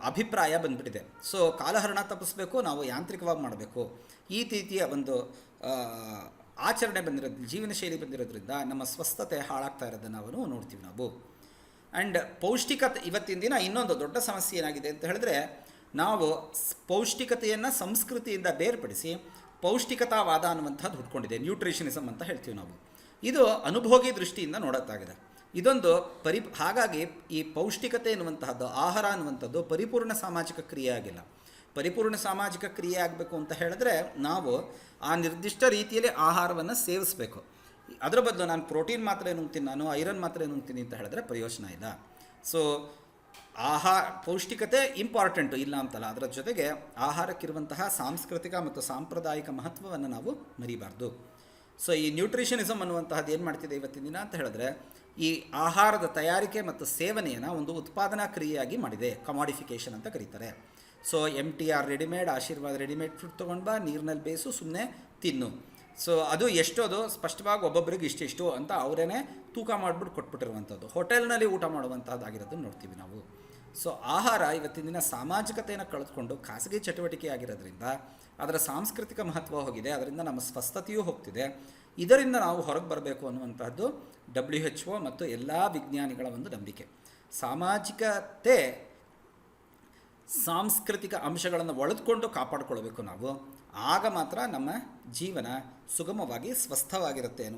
ಅಭಿಪ್ರಾಯ ಬಂದ್ಬಿಟ್ಟಿದೆ. ಸೊ ಕಾಲಹರಣ ತಪ್ಪಿಸ್ಬೇಕು, ನಾವು ಯಾಂತ್ರಿಕವಾಗಿ ಮಾಡಬೇಕು, ಈ ರೀತಿಯ ಒಂದು ಆಚರಣೆ ಬಂದಿರೋದು, ಜೀವನ ಶೈಲಿ ಬಂದಿರೋದ್ರಿಂದ ನಮ್ಮ ಸ್ವಸ್ಥತೆ ಹಾಳಾಗ್ತಾ ಇರೋದನ್ನು ನಾವು ನೋಡ್ತೀವಿ ನಾವು. ಆ್ಯಂಡ್ ಪೌಷ್ಟಿಕತೆ ಇವತ್ತಿನ ದಿನ ಇನ್ನೊಂದು ದೊಡ್ಡ ಸಮಸ್ಯೆ ಏನಾಗಿದೆ ಅಂತ ಹೇಳಿದ್ರೆ, ನಾವು ಪೌಷ್ಟಿಕತೆಯನ್ನು ಸಂಸ್ಕೃತಿಯಿಂದ ಬೇರ್ಪಡಿಸಿ ಪೌಷ್ಟಿಕತಾವಾದ ಅನ್ನುವಂಥದ್ದು ಹುಡ್ಕೊಂಡಿದೆ, ನ್ಯೂಟ್ರಿಷನಿಸಮ್ ಅಂತ ಹೇಳ್ತೀವಿ ನಾವು. ಇದು ಅನುಭೋಗಿ ದೃಷ್ಟಿಯಿಂದ ನೋಡೋಕ್ಕಾಗಿದೆ. ಇದೊಂದು ಹಾಗಾಗಿ ಈ ಪೌಷ್ಟಿಕತೆ ಎನ್ನುವಂತಹದ್ದು, ಆಹಾರ ಅನ್ನುವಂಥದ್ದು ಪರಿಪೂರ್ಣ ಸಾಮಾಜಿಕ ಕ್ರಿಯೆ ಆಗಿಲ್ಲ. ಪರಿಪೂರ್ಣ ಸಾಮಾಜಿಕ ಕ್ರಿಯೆ ಆಗಬೇಕು ಅಂತ ಹೇಳಿದ್ರೆ ನಾವು ಆ ನಿರ್ದಿಷ್ಟ ರೀತಿಯಲ್ಲಿ ಆಹಾರವನ್ನು ಸೇವಿಸಬೇಕು. ಅದರ ಬದಲು ನಾನು ಪ್ರೋಟೀನ್ ಮಾತ್ರ ನುಂಗ್ತೀನಿ, ನಾನು ಐರನ್ ಮಾತ್ರ ನುಂಗ್ತೀನಿ ಅಂತ ಹೇಳಿದ್ರೆ ಪ್ರಯೋಜನ ಇಲ್ಲ. ಸೊ ಪೌಷ್ಟಿಕತೆ ಇಂಪಾರ್ಟೆಂಟು, ಇಲ್ಲ ಅಂತಲ್ಲ. ಅದರ ಜೊತೆಗೆ ಆಹಾರಕ್ಕಿರುವಂತಹ ಸಾಂಸ್ಕೃತಿಕ ಮತ್ತು ಸಾಂಪ್ರದಾಯಿಕ ಮಹತ್ವವನ್ನು ನಾವು ಮರಿಬಾರ್ದು. ಸೊ ಈ ನ್ಯೂಟ್ರಿಷನಿಸಮ್ ಅನ್ನುವಂತಹದ್ದು ಏನು ಮಾಡ್ತಿದೆ ಇವತ್ತಿನ ದಿನ ಅಂತ ಹೇಳಿದ್ರೆ, ಈ ಆಹಾರದ ತಯಾರಿಕೆ ಮತ್ತು ಸೇವನೆಯನ್ನು ಒಂದು ಉತ್ಪಾದನಾ ಕ್ರಿಯೆಯಾಗಿ ಮಾಡಿದೆ. ಕಮಾಡಿಫಿಕೇಷನ್ ಅಂತ ಕರೀತಾರೆ. ಸೊ MTR ರೆಡಿಮೇಡ್, ಆಶೀರ್ವಾದ ರೆಡಿಮೇಡ್ ಫುಡ್ ತೊಗೊಂಡು ಬಾ, ನೀರಿನಲ್ಲಿ ಬೇಯಿಸು, ಸುಮ್ಮನೆ ತಿನ್ನು. ಸೊ ಅದು ಎಷ್ಟೋದು ಸ್ಪಷ್ಟವಾಗಿ ಒಬ್ಬೊಬ್ಬರಿಗೆ ಇಷ್ಟಿಷ್ಟು ಅಂತ ಅವರೇ ತೂಕ ಮಾಡಿಬಿಟ್ಟು ಕೊಟ್ಬಿಟ್ಟಿರುವಂಥದ್ದು, ಹೋಟೆಲ್ನಲ್ಲಿ ಊಟ ಮಾಡುವಂಥದ್ದಾಗಿರೋದನ್ನು ನೋಡ್ತೀವಿ ನಾವು. ಸೊ ಆಹಾರ ಇವತ್ತಿನ ದಿನ ಸಾಮಾಜಿಕತೆಯನ್ನು ಕಳೆದುಕೊಂಡು ಖಾಸಗಿ ಚಟುವಟಿಕೆ ಆಗಿರೋದ್ರಿಂದ ಅದರ ಸಾಂಸ್ಕೃತಿಕ ಮಹತ್ವ ಹೋಗಿದೆ, ಅದರಿಂದ ನಮ್ಮ ಸ್ವಸ್ಥತೆಯೂ ಹೋಗ್ತಿದೆ. ಇದರಿಂದ ನಾವು ಹೊರಗೆ ಬರಬೇಕು ಅನ್ನುವಂಥದ್ದು WHO ಮತ್ತು ಎಲ್ಲ ವಿಜ್ಞಾನಿಗಳ ಒಂದು ನಂಬಿಕೆ. ಸಾಮಾಜಿಕತೆ ಸಾಂಸ್ಕೃತಿಕ ಅಂಶಗಳನ್ನು ಒಳೆದುಕೊಂಡು ಕಾಪಾಡಿಕೊಳ್ಬೇಕು ನಾವು. ಆಗ ಮಾತ್ರ ನಮ್ಮ ಜೀವನ ಸುಗಮವಾಗಿ ಸ್ವಸ್ಥವಾಗಿರುತ್ತೆ ಅನ್ನೋ